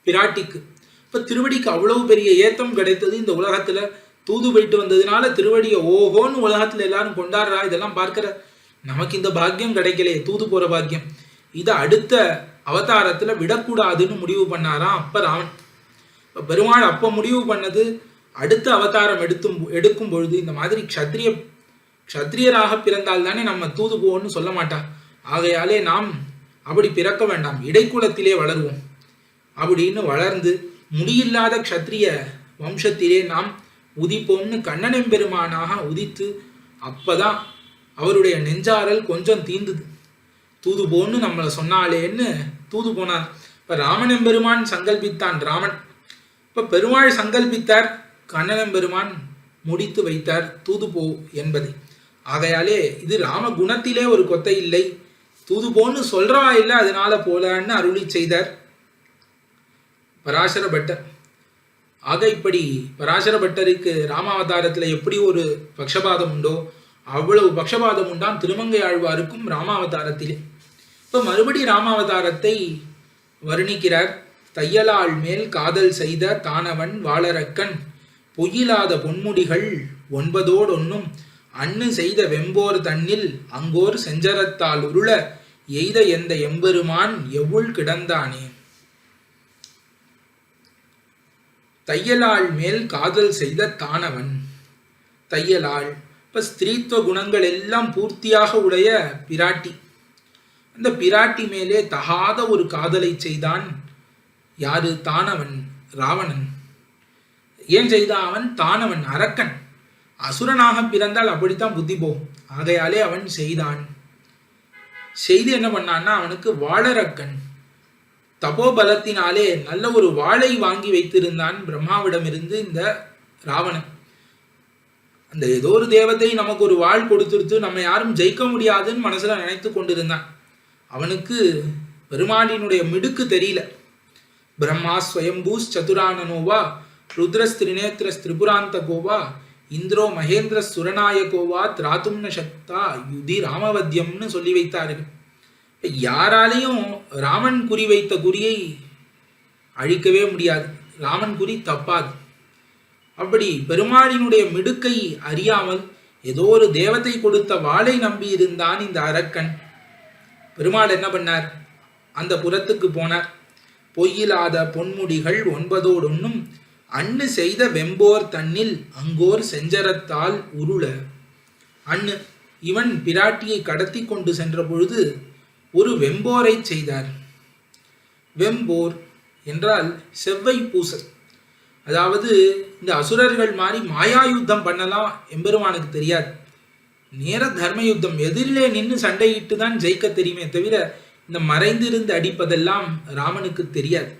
Speaker 2: பிராட்டிக்கு. இப்ப திருவடிக்கு அவ்வளவு பெரிய ஏத்தம் கிடைத்தது. இந்த உலகத்துல தூது போயிட்டு வந்ததுனால திருவடியை ஓஹோன்னு உலகத்துல எல்லாரும் கொண்டாடுறா. இதெல்லாம் பார்க்கிற நமக்கு இந்த பாக்கியம் கிடைக்கலையே, தூது போற பாக்கியம். இதை அடுத்த அவதாரத்துல விடக்கூடாதுன்னு முடிவு பண்ணாராம் அப்ப ராமன். இப்ப பெருமாள் அப்ப முடிவு பண்ணது, அடுத்த அவதாரம் எடுக்கும் பொழுது இந்த மாதிரி க்ஷத்ரியராக பிறந்தால் தானே நம்ம தூது போவோன்னு சொல்ல மாட்டா. ஆகையாலே நாம் அப்படி பிறக்க வேண்டாம், இடைக்குலத்திலே வளருவோம் அப்படின்னு வளர்ந்து முடியில்லாத க்ஷத்ரிய வம்சத்திலே நாம் உதிப்போம்னு கண்ணனெம்பெருமானாக உதித்து அப்பதான் அவருடைய நெஞ்சாரல் கொஞ்சம் தீர்ந்தது. தூது போன்னு நம்மளை சொன்னாலேன்னு தூது போனார். இப்ப ராமனெம்பெருமான் சங்கல்பித்தான் ராமன். இப்ப பெருமாள் சங்கல்பித்தார், கண்ணனெம்பெருமான் முடித்து வைத்தார் தூது போ என்பதை. ஆகையாலே இது ராம குணத்திலே ஒரு கொத்தை இல்லை, தூது போன்னு சொல்றவா இல்லை, அதனால போலன்னு அருளி செய்தார் பராசர பட்டர். ஆக இப்படி பராசர பட்டருக்கு ராமாவதாரத்துல எப்படி ஒரு பக்ஷபாதம் உண்டோ அவ்வளவு பக்ஷபாதம் உண்டான் திருமங்கை ஆழ்வாருக்கும் ராமாவதாரத்திலே. இப்ப மறுபடி ராமாவதாரத்தை வர்ணிக்கிறார். தையலாள் மேல் காதல் செய்த தானவன் வாளரக்கன் பொய்யிலாத பொன்முடிகள் 9 அன்னு செய்த வெம்போர் தன்னில் அங்கோர் செஞ்சரத்தால் உருள எய்த எந்த எம்பெருமான் எவ்வுள் கிடந்தானே. தையலாள் மேல் காதல் செய்த தானவன். தையலாள் இப்ப ஸ்திரீத்துவ குணங்கள் எல்லாம் பூர்த்தியாக உடைய பிராட்டி. அந்த பிராட்டி மேலே தகாத ஒரு காதலை செய்தான் யாரு? தானவன், ராவணன். ஏன் செய்தான் அவன்? தானவன் அரக்கன். அசுரனாக பிறந்தால் அப்படித்தான் புத்தி போகும். ஆகையாலே அவன் செய்தான். செய்து என்ன பண்ணான்னா, அவனுக்கு வாளரக்கன் தபோபலத்தினாலே நல்ல ஒரு வாளை வாங்கி வைத்திருந்தான் பிரம்மாவிடமிருந்து இந்த ராவணன். அந்த ஏதோ ஒரு தேவதை நமக்கு ஒரு வாள் கொடுத்துருத்து நம்ம யாரும் ஜெயிக்க முடியாதுன்னு மனசுல நினைத்து கொண்டிருந்தான். அவனுக்கு பெருமாளினுடைய மிடுக்கு தெரியல. பிரம்மா ஸ்வயம்பூஸ் சதுரானனோவா ருத்ரஸ் திரிநேத்திரஸ் திரிபுராந்த கோவா இந்திரோ மகேந்திர சுரநாயகோவா திராத்தும்ன சக்தா யுதி ராமவத்தியம்னு சொல்லி வைத்தார்கள். யாராலையும் ராமன் குறி வைத்த குறியை அழிக்கவே முடியாது. ராமன் குறி தப்பாது. அப்படி பெருமாளினுடைய மிடுக்கை அறியாமல் ஏதோ ஒரு தேவதை கொடுத்த வாளை நம்பி இருந்தான் இந்த அரக்கன். பெருமாள் என்ன பண்ணார்? அந்த புறத்துக்கு போனார். பொய்யிலாத பொன்முடிகள் 9 அன்னு செய்த வெம்போர் தன்னில் அங்கோர் செஞ்சரத்தால் உருள. அன்னு இவன் பிராட்டியை கடத்தி கொண்டு சென்ற பொழுது ஒரு வெம்போரை செய்தார். வெம்போர் என்றால் செவ்வை பூசல். அதாவது இந்த அசுரர்கள் மாதிரி மாயா யுத்தம் பண்ணலாம் எம்பெருமானுக்கு தெரியாது. நேர தர்ம யுத்தம், எதிரிலே நின்று சண்டையிட்டு தான் ஜெயிக்க தெரியுமே தவிர இந்த மறைந்திருந்து அடிப்பதெல்லாம் ராமனுக்கு தெரியாது.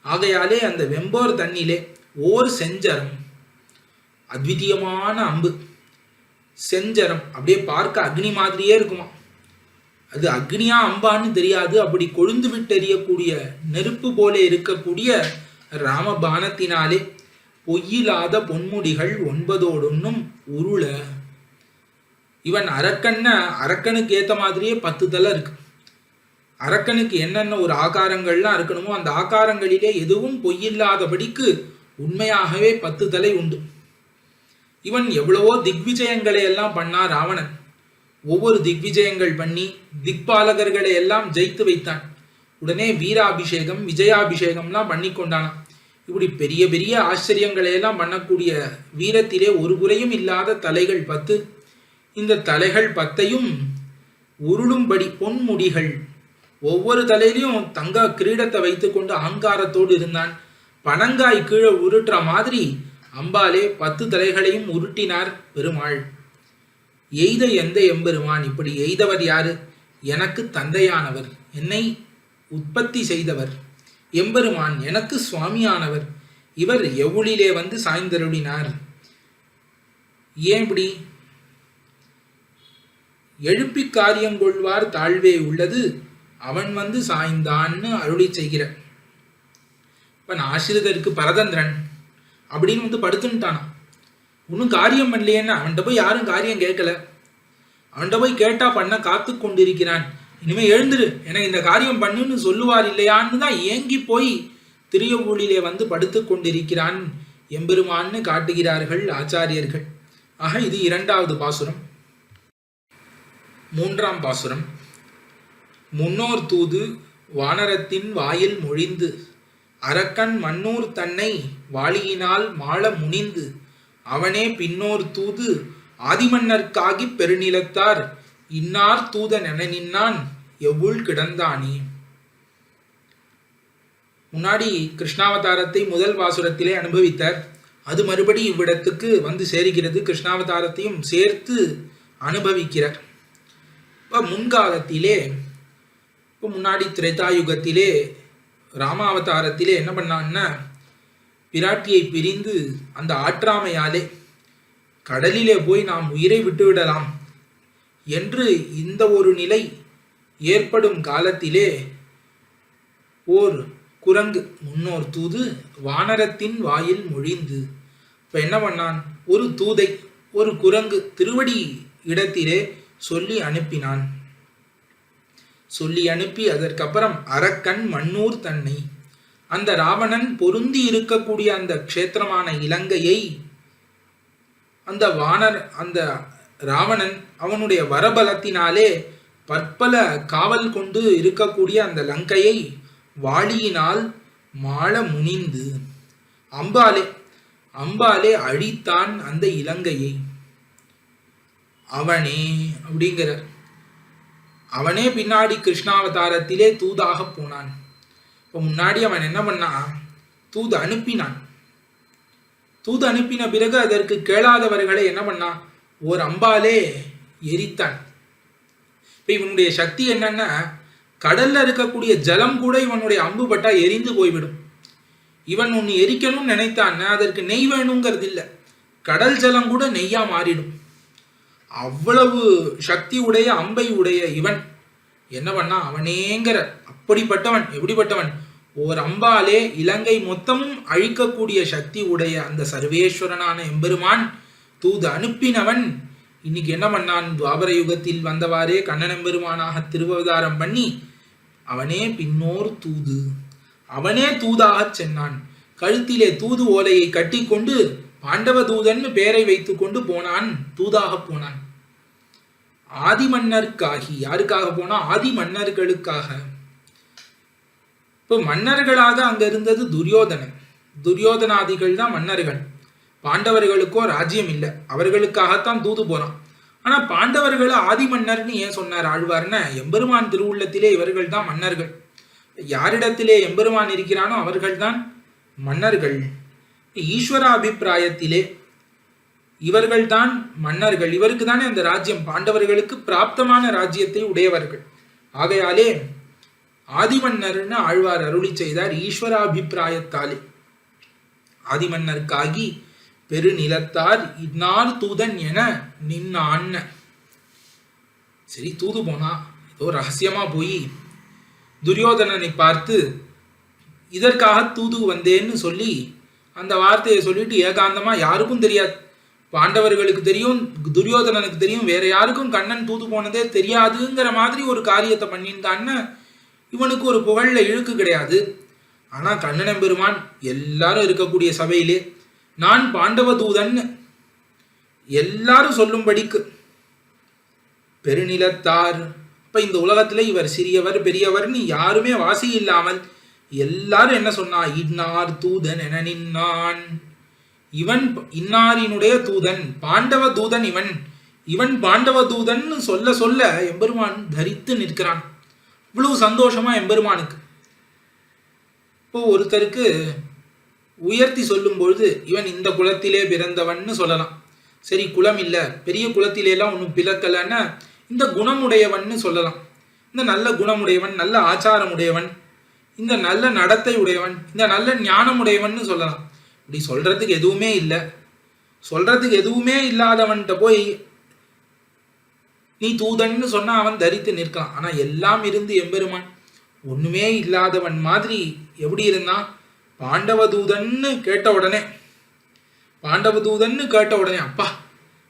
Speaker 2: ஆகையாலே அந்த வெம்போர் தண்ணிலே ஓர் செஞ்சரம், அத்விதீயமான அம்பு. செஞ்சரம் அப்படியே பார்க்க அக்னி மாதிரியே இருக்குமா. அது அக்னியா அம்பான்னு தெரியாது. அப்படி கொழுந்து விட்டு எறியக்கூடிய நெருப்பு போல இருக்கக்கூடிய ராமபானத்தினாலே பொய்யிலாத பொன்முடிகள் 9 உருள. இவன் அரக்கன்னா அரக்கனுக்கு ஏத்த மாதிரியே 10 தலை இருக்கு. அரக்கனுக்கு என்னென்ன ஒரு ஆகாரங்கள்லாம் இருக்கணுமோ அந்த ஆகாரங்களிலே எதுவும் பொய்யில்லாதபடிக்கு உண்மையாகவே 10 தலை உண்டு. இவன் எவ்வளவோ திக்விஜயங்களை எல்லாம் பண்ணா ராவணன். ஒவ்வொரு திக்விஜயங்கள் பண்ணி திக்பாலகர்களை எல்லாம் ஜெயித்து வைத்தான். உடனே வீராபிஷேகம் விஜயாபிஷேகம்லாம் பண்ணி கொண்டானான். இப்படி பெரிய பெரிய ஆச்சரியங்களை எல்லாம் பண்ணக்கூடிய வீரத்திலே ஒரு குறையும் இல்லாத தலைகள் 10. இந்த தலைகள் 10ஐயும் உருளும்படி பொன்முடிகள், ஒவ்வொரு தலையிலையும் தங்க கிரீடத்தை வைத்து கொண்டு அகங்காரத்தோடு இருந்தான். பனங்காய் கீழே உருட்டுற மாதிரி அம்பாலே 10 தலைகளையும் உருட்டினார் பெருமாள். எய்த எந்த எம்பெருமான், இப்படி எய்தவர் யாரு? எனக்கு தந்தையானவர், என்னை உற்பத்தி செய்தவர் எம்பெருமான், எனக்கு சுவாமியானவர். இவர் எவ்வுளிலே வந்து சாய்ந்தருளினார். ஏன் இப்படி? எழுப்பி காரியம் கொள்வார் தாழ்வே உள்ளது, அவன் வந்து சாய்ந்தான்னு அருளி செய்கிற. இப்ப ஆசிரியருக்கு பரதந்திரன் அப்படின்னு வந்து படுத்துட்டானா. ஒன்னும் காரியம் பண்ணலையேன்னு அவன்கிட்ட போய் யாரும் காரியம் கேட்கல. அவன்கிட்ட போய் கேட்டா பண்ண காத்து கொண்டிருக்கிறான். இனிமே எழுந்துரு, எனக்கு இந்த காரியம் பண்ணுன்னு சொல்லுவார் இல்லையான்னு தான் ஏங்கி போய் திரியவூழிலே வந்து படுத்து கொண்டிருக்கிறான் எம்பெருமான்னு காட்டுகிறார்கள் ஆச்சாரியர்கள். ஆக இது 2வது பாசுரம். 3ஆம் பாசுரம். முன்னோர் தூது வானரத்தின் வாயில் மொழிந்து, அரக்கன் மன்னூர் தன்னை வாளியினால் மாள முனிந்து, அவனே பின்னோர் தூது ஆதிமன்னர்க்காகி பெருநிலத்தார், இன்னார் தூதன் என நின்னான் எவ்வுள் கிடந்தானே. முன்னாடி கிருஷ்ணாவதாரத்தை முதல் பாசுரத்திலே அனுபவித்தார். அது மறுபடி இவ்விடத்துக்கு வந்து சேருகிறது. கிருஷ்ணாவதாரத்தையும் சேர்த்து அனுபவிக்கிறார். இப்போ முன்காலத்திலே, இப்போ முன்னாடி திரேதாயுகத்திலே ராமாவதாரத்திலே என்ன பண்ணான்னா, பிராட்டியை பிரிந்து அந்த ஆற்றாமையாலே கடலிலே போய் நாம் உயிரை விட்டுவிடலாம் என்று இந்த ஒரு நிலை ஏற்படும் காலத்திலே ஓர் குரங்கு, முன்னோர் தூது வானரத்தின் வாயில் மொழிந்து, இப்ப என்ன பண்ணான்? ஒரு தூதை, ஒரு குரங்கு திருவடி இடத்திலே சொல்லி அனுப்பினான். சொல்லி அனுப்பி அதற்கப்புறம் அரக்கன் மன்னூர் தன்னை, அந்த ராவணன் பொருந்தி இருக்கக்கூடிய அந்த க்ஷேத்திரமான இலங்கையை, அந்த ராவணன் அவனுடைய வரபலத்தினாலே பற்பல காவல் கொண்டு இருக்கக்கூடிய அந்த லங்கையை வாளியினால் மாள முனிந்து, அம்பாலே அழித்தான் அந்த இலங்கையை. அவனே அப்படிங்கிறார். அவனே பின்னாடி கிருஷ்ணாவதாரத்திலே தூதாக போனான். இப்போ முன்னாடி அவன் என்ன பண்ணான்? தூது அனுப்பினான். தூது அனுப்பின பிறகு அதற்கு கேளாதவர்களை என்ன பண்ணான்? ஒரு அம்பாலே எரித்தான். இப்ப இவனுடைய சக்தி என்னன்னா, கடல்ல இருக்கக்கூடிய ஜலம் கூட இவனுடைய அம்பு பட்டா எரிந்து போய்விடும். இவன் ஒன்னு எரிக்கணும்னு நினைத்தான்னா அதற்கு நெய் வேணுங்கிறது இல்லை, கடல் ஜலம் கூட நெய்யா மாறிடும். அவ்வளவு சக்தி உடைய அம்பை உடைய இவன் என்ன பண்ணா? அவனேங்கிற அப்படிப்பட்டவன். எப்படிப்பட்டவன்? ஓர் அம்பாலே இலங்கை மொத்தமும் அழிக்கக்கூடிய சக்தி உடைய அந்த சர்வேஸ்வரனான எம்பெருமான் தூது அனுப்பினவன் இன்னைக்கு என்ன பண்ணான்? துவாபர யுகத்தில் வந்தவாறே கண்ணன் எம்பெருமானாக திருவதாரம் பண்ணி அவனே பின்னோர் தூது, அவனே தூதாக சென்னான். கழுத்திலே தூது ஓலையை கட்டி கொண்டு பாண்டவ தூதன் பெயரை வைத்து கொண்டு போனான், தூதாக போனான். ஆதிமன்னருக்காகி, யாருக்காக போனா? ஆதி மன்னர்களுக்காக. இப்போ மன்னர்களாக அங்க இருந்தது துரியோதனன். துரியோதனாதிகள் தான் மன்னர்கள். பாண்டவர்களுக்கோ ராஜ்யம் இல்லை, அவர்களுக்காகத்தான் தூது போறான். ஆனா பாண்டவர்களை ஆதி மன்னர்னு ஏன் சொன்னார் ஆழ்வார்னா, எம்பெருமான் திருவுள்ளத்திலே இவர்கள் தான் மன்னர்கள். யாரிடத்திலே எம்பெருமான் இருக்கிறானோ அவர்கள் தான் மன்னர்கள். ஈஸ்வர அபிப்பிராயத்திலே இவர்கள் தான் மன்னர்கள். இவருக்கு தானே அந்த ராஜ்யம், பாண்டவர்களுக்கு பிராப்தமான ராஜ்யத்தை உடையவர்கள். ஆகையாலே ஆதிமன்னர்னு ஆழ்வார் அருளி செய்தார் ஈஸ்வராபிப்பிராயத்தாலே. ஆதிமன்னருக்காகி பெருநிலத்தார் இன்னார் தூதன் என நின்னான். சரி, தூது போனா ஏதோ ரகசியமா போய் துரியோதனனை பார்த்து இதற்காக தூது வந்தேன்னு சொல்லி அந்த வார்த்தையை சொல்லிட்டு ஏகாந்தமா, யாருக்கும் தெரியாது, பாண்டவர்களுக்கு தெரியும், துரியோதனனுக்கு தெரியும், வேற யாருக்கும் கண்ணன் தூது போனதே தெரியாதுங்கிற மாதிரி ஒரு காரியத்தை பண்ணியிருந்தான்னு இவனுக்கு ஒரு புகழ்ல இழுக்கு கிடையாது. ஆனா கண்ணன் பெருமான் எல்லாரும் இருக்கக்கூடிய சபையிலே நான் பாண்டவ தூதன் எல்லாரும் சொல்லும்படிக்கு பெருநிலத்தார். இப்ப இந்த உலகத்துல இவர் சிறியவர் பெரியவர்னு யாருமே வாசி இல்லாமல் எல்லாரும் என்ன சொன்னா, இன்னார் தூதன் என நின்னான். இவன் இன்னாரினுடைய தூதன், பாண்டவ தூதன் இவன், இவன் பாண்டவ தூதன் சொல்ல சொல்ல எம்பெருமான் தரித்து நிற்கிறான். இவ்வளவு சந்தோஷமா எம்பெருமானுக்கு. இப்போ ஒருத்தருக்கு உயர்த்தி சொல்லும் பொழுது இவன் இந்த குலத்திலே பிறந்தவன் சொல்லலாம். சரி, குலம் இல்ல, பெரிய குலத்திலே எல்லாம் ஒன்றும் பிறக்கலன்னா இந்த குணமுடையவன் சொல்லலாம். இந்த நல்ல குணமுடையவன், நல்ல ஆச்சாரமுடையவன், இந்த நல்ல நடத்தை உடையவன், இந்த நல்ல ஞானமுடையவன் சொல்லலாம். இப்படி சொல்றதுக்கு எதுவுமே இல்லை. சொல்றதுக்கு எதுவுமே இல்லாதவன்கிட்ட போய் நீ தூதன்னு சொன்னா அவன் தரித்து நிற்கலாம். ஆனா எல்லாம் இருந்து எம்பெருமான் ஒண்ணுமே இல்லாதவன் மாதிரி எப்படி இருந்தான்? பாண்டவ தூதன்னு கேட்ட உடனே, பாண்டவ தூதன்னு கேட்ட உடனே அப்பா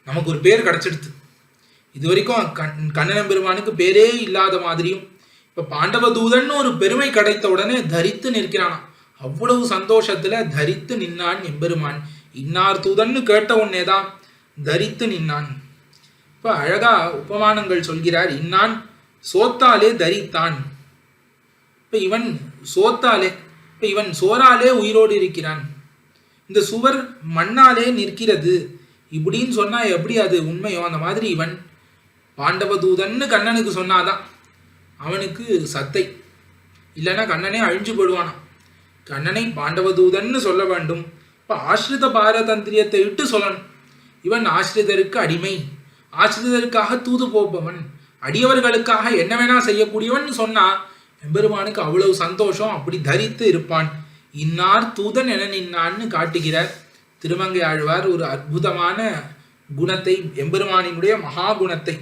Speaker 2: நமக்கு ஒரு பேர் கிடைச்சிடுது. இது வரைக்கும் கண்ணன் பெருமானுக்கு பேரே இல்லாத மாதிரியும் இப்ப பாண்டவ தூதன்னு ஒரு பெருமை கிடைத்த உடனே தரித்து நிற்கிறானா. அவ்வளவு சந்தோஷத்துல தரித்து நின்னான் எம்பெருமான். இன்னார் தூதன்னு கேட்ட உடனேதான் தரித்து நின்னான். இப்ப அழகா உபமானங்கள் சொல்கிறார். இன்னான் சோத்தாலே தரித்தான். இப்ப இவன் சோத்தாலே, இப்ப இவன் சோறாலே உயிரோடு இருக்கிறான். இந்த சுவர் மண்ணாலே நிற்கிறது இப்படின்னு சொன்னா எப்படி அது உண்மையோ அந்த மாதிரி இவன் பாண்டவ தூதன்னு கண்ணனுக்கு சொன்னாதான் அவனுக்கு சத்தை. இல்லைன்னா கண்ணனே அழிஞ்சு போடுவானா. கண்ணனை பாண்டவ தூதன்னு சொல்ல வேண்டும். இப்ப ஆசிரித பாரதந்திரியத்தை விட்டு சொல்லணும். இவன் ஆசிரிதருக்கு அடிமை, ஆசிரிதருக்காக தூது போப்பவன், அடியவர்களுக்காக என்ன வேணா செய்யக்கூடியவன் சொன்னா எம்பெருமானுக்கு அவ்வளவு சந்தோஷம். அப்படி தரித்து இருப்பான். இன்னார் தூதன் என நின்னான்னு காட்டுகிறார் திருமங்கை ஆழ்வார். ஒரு அற்புதமான குணத்தை, எம்பெருமானினுடைய மகா குணத்தை.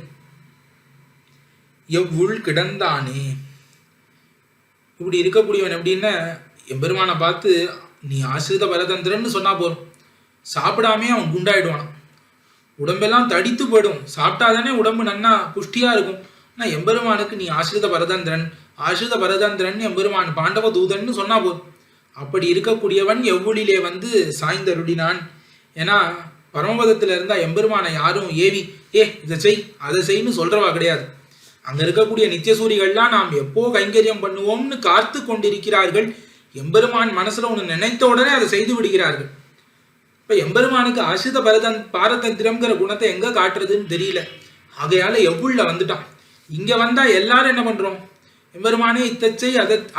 Speaker 2: எவ்வுள் கிடந்தானே, இப்படி இருக்கக்கூடியவன் எப்படின்னா எம்பெருமானை பார்த்து நீ ஆசிரித பரதந்திரன்னு சொன்னா போதும், சாப்பிடாமே அவன் குண்டாயிடுவான், உடம்பெல்லாம் தடித்து போயிடும். சாப்பிட்டாதானே உடம்பு நன்னா புஷ்டியா இருக்கும். ஆனா எம்பெருமானுக்கு நீ ஆசிரித பரதந்திரன், ஆசிரித பரதந்திரன் எம்பெருமான் பாண்டவ தூதன்னு சொன்னா போதும். அப்படி இருக்கக்கூடியவன் எவ்வுளிலே வந்து சாய்ந்தருடினான். ஏன்னா பரமபதத்துல இருந்தா எம்பெருமானை யாரும் ஏவி இதை செய் அதை செய்ன்னு சொல்றவா கிடையாது. அங்க இருக்கக்கூடிய நித்தியசூரிகள்லாம் நாம் எப்போ கைங்கரியம் பண்ணுவோம்னு காத்து கொண்டிருக்கிறார்கள். எம்பெருமான் மனசுல ஒண்ணு நினைத்த உடனே அதை செய்து விடுகிறார்கள். இப்ப எம்பெருமானுக்கு ஆசிரித பாரதந்திரம்ங்கிற குணத்தை எங்க காட்டுறதுன்னு தெரியல. ஆகையால எவ்வுள்ள வந்துட்டான். இங்க வந்தா எல்லாரும் என்ன பண்றோம்? எம்பெருமானே இத்தச்சை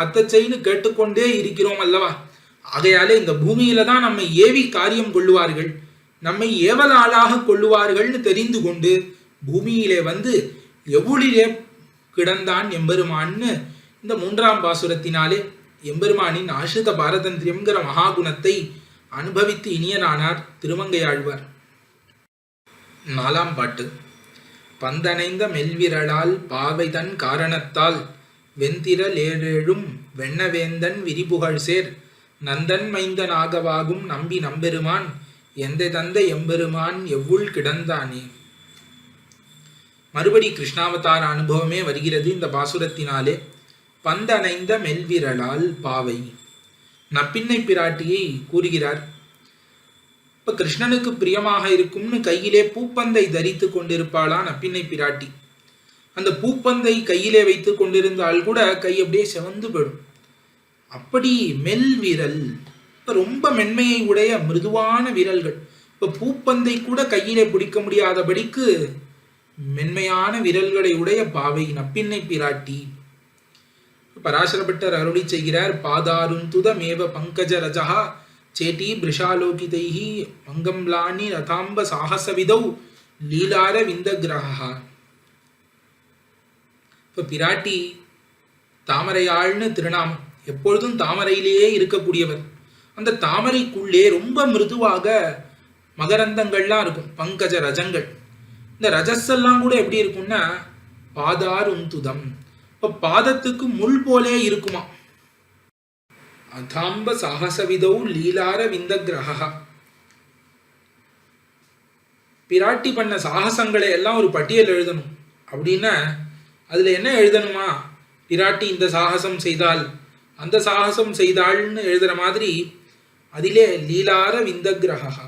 Speaker 2: அத்தச்சைன்னு கேட்டுக்கொண்டே இருக்கிறோம் அல்லவா. ஆகையாலே இந்த பூமியில தான் நம்மை ஏவி காரியம் கொள்ளுவார்கள், நம்மை ஏவலாளாக கொள்ளுவார்கள்னு தெரிந்து கொண்டு பூமியிலே வந்து எவ்வுளிலே கிடந்தான் எம்பெருமான்னு இந்த 3ஆம் பாசுரத்தினாலே எம்பெருமானின் ஆசிரித பாரதந்திரியம்ங்கிற மகாகுணத்தை அனுபவித்து இனியனானார் திருமங்கையாழ்வார். 4ஆம் பாட்டு. பந்தனைந்த மெல்விரலால் பாவைதன் காரணத்தால் வெந்திரல் ஏழேழும் வெண்ணவேந்தன் விரிபுகழ் சேர் நந்தன் மைந்தனாகவாகும் நம்பி நம்பெருமான் எந்த தந்த எம்பெருமான் எவ்வுள் கிடந்தானே. மறுபடி கிருஷ்ணாவதார அனுபவமே வருகிறது இந்த பாசுரத்தினாலே. பந்தனைந்த மெல்விரலால் பாவை, நப்பின்னை பிராட்டியை கூறுகிறார். இப்ப கிருஷ்ணனுக்கு பிரியமாக இருக்கும்னு கையிலே பூப்பந்தை தரித்து கொண்டிருப்பாளா நப்பின்னை பிராட்டி. அந்த பூப்பந்தை கையிலே வைத்து கொண்டிருந்தால் கூட கை அப்படியே செவந்து போயிடும். அப்படி மெல் விரல், இப்ப ரொம்ப மென்மையை உடைய மிருதுவான விரல்கள். இப்ப பூப்பந்தை கூட கையிலே பிடிக்க முடியாதபடிக்கு மென்மையான விரல்களை உடைய பாவை நப்பின்னை பிராட்டி. பராசரப்பட்டர் அருளி செய்கிறார். பாதாருந்துத மேவ பங்கஜ ரஜா சேட்டி பிருஷாலோகிதைஹி மங்கம்லானி ரதாம்ப சாகசவிதௌ லீலார விந்த கிரகா. இப்ப பிராட்டி தாமரையாள்னு திருநாமம். எப்பொழுதும் தாமரையிலேயே இருக்கக்கூடியவர். அந்த தாமரைக்குள்ளே ரொம்ப மிருதுவாக மகரந்தங்கள்லாம் இருக்கும், பங்கஜ ரஜங்கள். இந்த ரஜஸெல்லாம் கூட எப்படி இருக்கும்னா பாதாருந்துதம், இப்ப பாதத்துக்கு முள் போலே இருக்குமா. அதாம்ப சாகசவிதௌ லீலார விந்த கிரகா. பிராட்டி பண்ண சாகசங்களை எல்லாம் ஒரு பட்டியல் எழுதணும் அப்படின்னா அதுல என்ன எழுதணுமா? பிராட்டி இந்த சாகசம் செய்தால் அந்த சாகசம் செய்தாள்னு எழுதுற மாதிரி அதிலே லீலார விந்தகிரகா.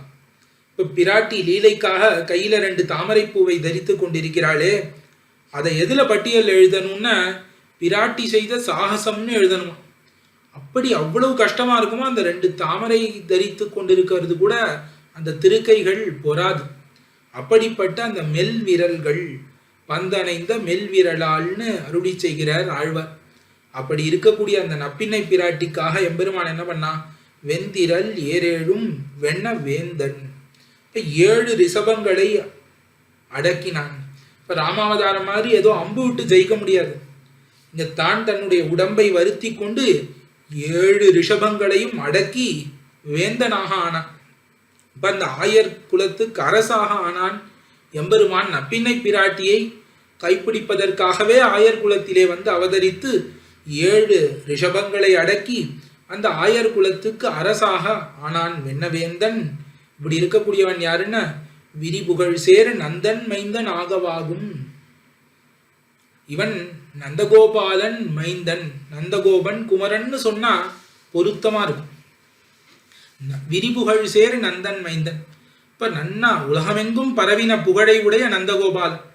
Speaker 2: இப்ப பிராட்டி லீலைக்காக கையில 2 தாமரை பூவை தரித்து கொண்டிருக்கிறாளே, அதை எதுல பட்டியல் எழுதணும்னா பிராட்டி செய்த சாகசம்னு எழுதணுமா. அப்படி அவ்வளவு கஷ்டமா இருக்குமா. அந்த 2 தாமரை தரித்து கொண்டிருக்கிறது கூட அந்த திருக்கைகள் பொறாது. அப்படிப்பட்ட அந்த மெல் விரல்கள், பந்தனைந்த மெல் விரலால்னு அருளி செய்கிறார் ஆழ்வார். அப்படி இருக்கக்கூடிய அந்த நப்பின்னை பிராட்டிக்காக எம்பெருமான் என்ன பண்ணா, வெந்திரல் ஏரேழும் வெண்ண வேந்தன் 7 ரிஷபங்களை அடக்கினான். இப்ப ராமாவதாரம் மாதிரி ஏதோ அம்பு விட்டு ஜெயிக்க முடியாது. இங்க தான் தன்னுடைய உடம்பை வருத்தி கொண்டு 7 ரிஷபங்களையும் அடக்கி வேந்தனாக ஆனான். இப்ப அந்த ஆயர் குலத்துக்கு அரசாக ஆனான் எம்பெருமான். நப்பின்னை பிராட்டியை கைப்பிடிப்பதற்காகவே ஆயர் குலத்திலே வந்து அவதரித்து 7 ரிஷபங்களை அடக்கி அந்த ஆயர் குலத்துக்கு அரசாக ஆனான் வெண்ணவேந்தன். இப்படி இருக்கக்கூடியவன் யாருன்னா விரிபுகழ் சேர் நந்தன் மைந்தன் ஆகவாகும். இவன் நந்தகோபாலன் மைந்தன், நந்தகோபன் குமரன்னு சொன்னா பொருத்தமா இருக்கும். விரிபுகழ் சேர் நந்தன் மைந்தன். இப்ப நன்னா உலகமெங்கும் பரவின புகழை உடைய நந்தகோபாலன்.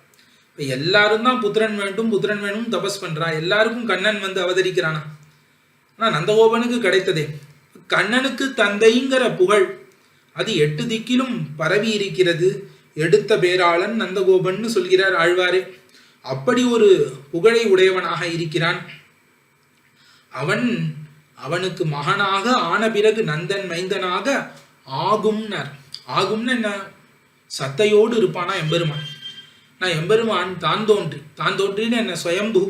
Speaker 2: இப்ப எல்லாரும் தான் புத்திரன் வேண்டும் புத்திரன் வேணும் தபஸ் பண்றா. எல்லாருக்கும் கண்ணன் வந்து அவதரிக்கிறானா. ஆனா நந்தகோபனுக்கு கிடைத்ததே. கண்ணனுக்கு தந்தைங்கிற புகழ் அது 8 திக்கிலும் பரவி இருக்கிறது. எடுத்த பேராளன் நந்தகோபன் சொல்கிறார் ஆழ்வாரே. அப்படி ஒரு புகழை உடையவனாக இருக்கிறான் அவன். அவனுக்கு மகனாக ஆன பிறகு நந்தன் மைந்தனாக ஆகும்னர். ஆகும்னு என்ன, சத்தையோடு இருப்பானா எம்பெருமான். நான் எம்பெருமான் தான் தோன்றின்னு என்ன சுயம்பு,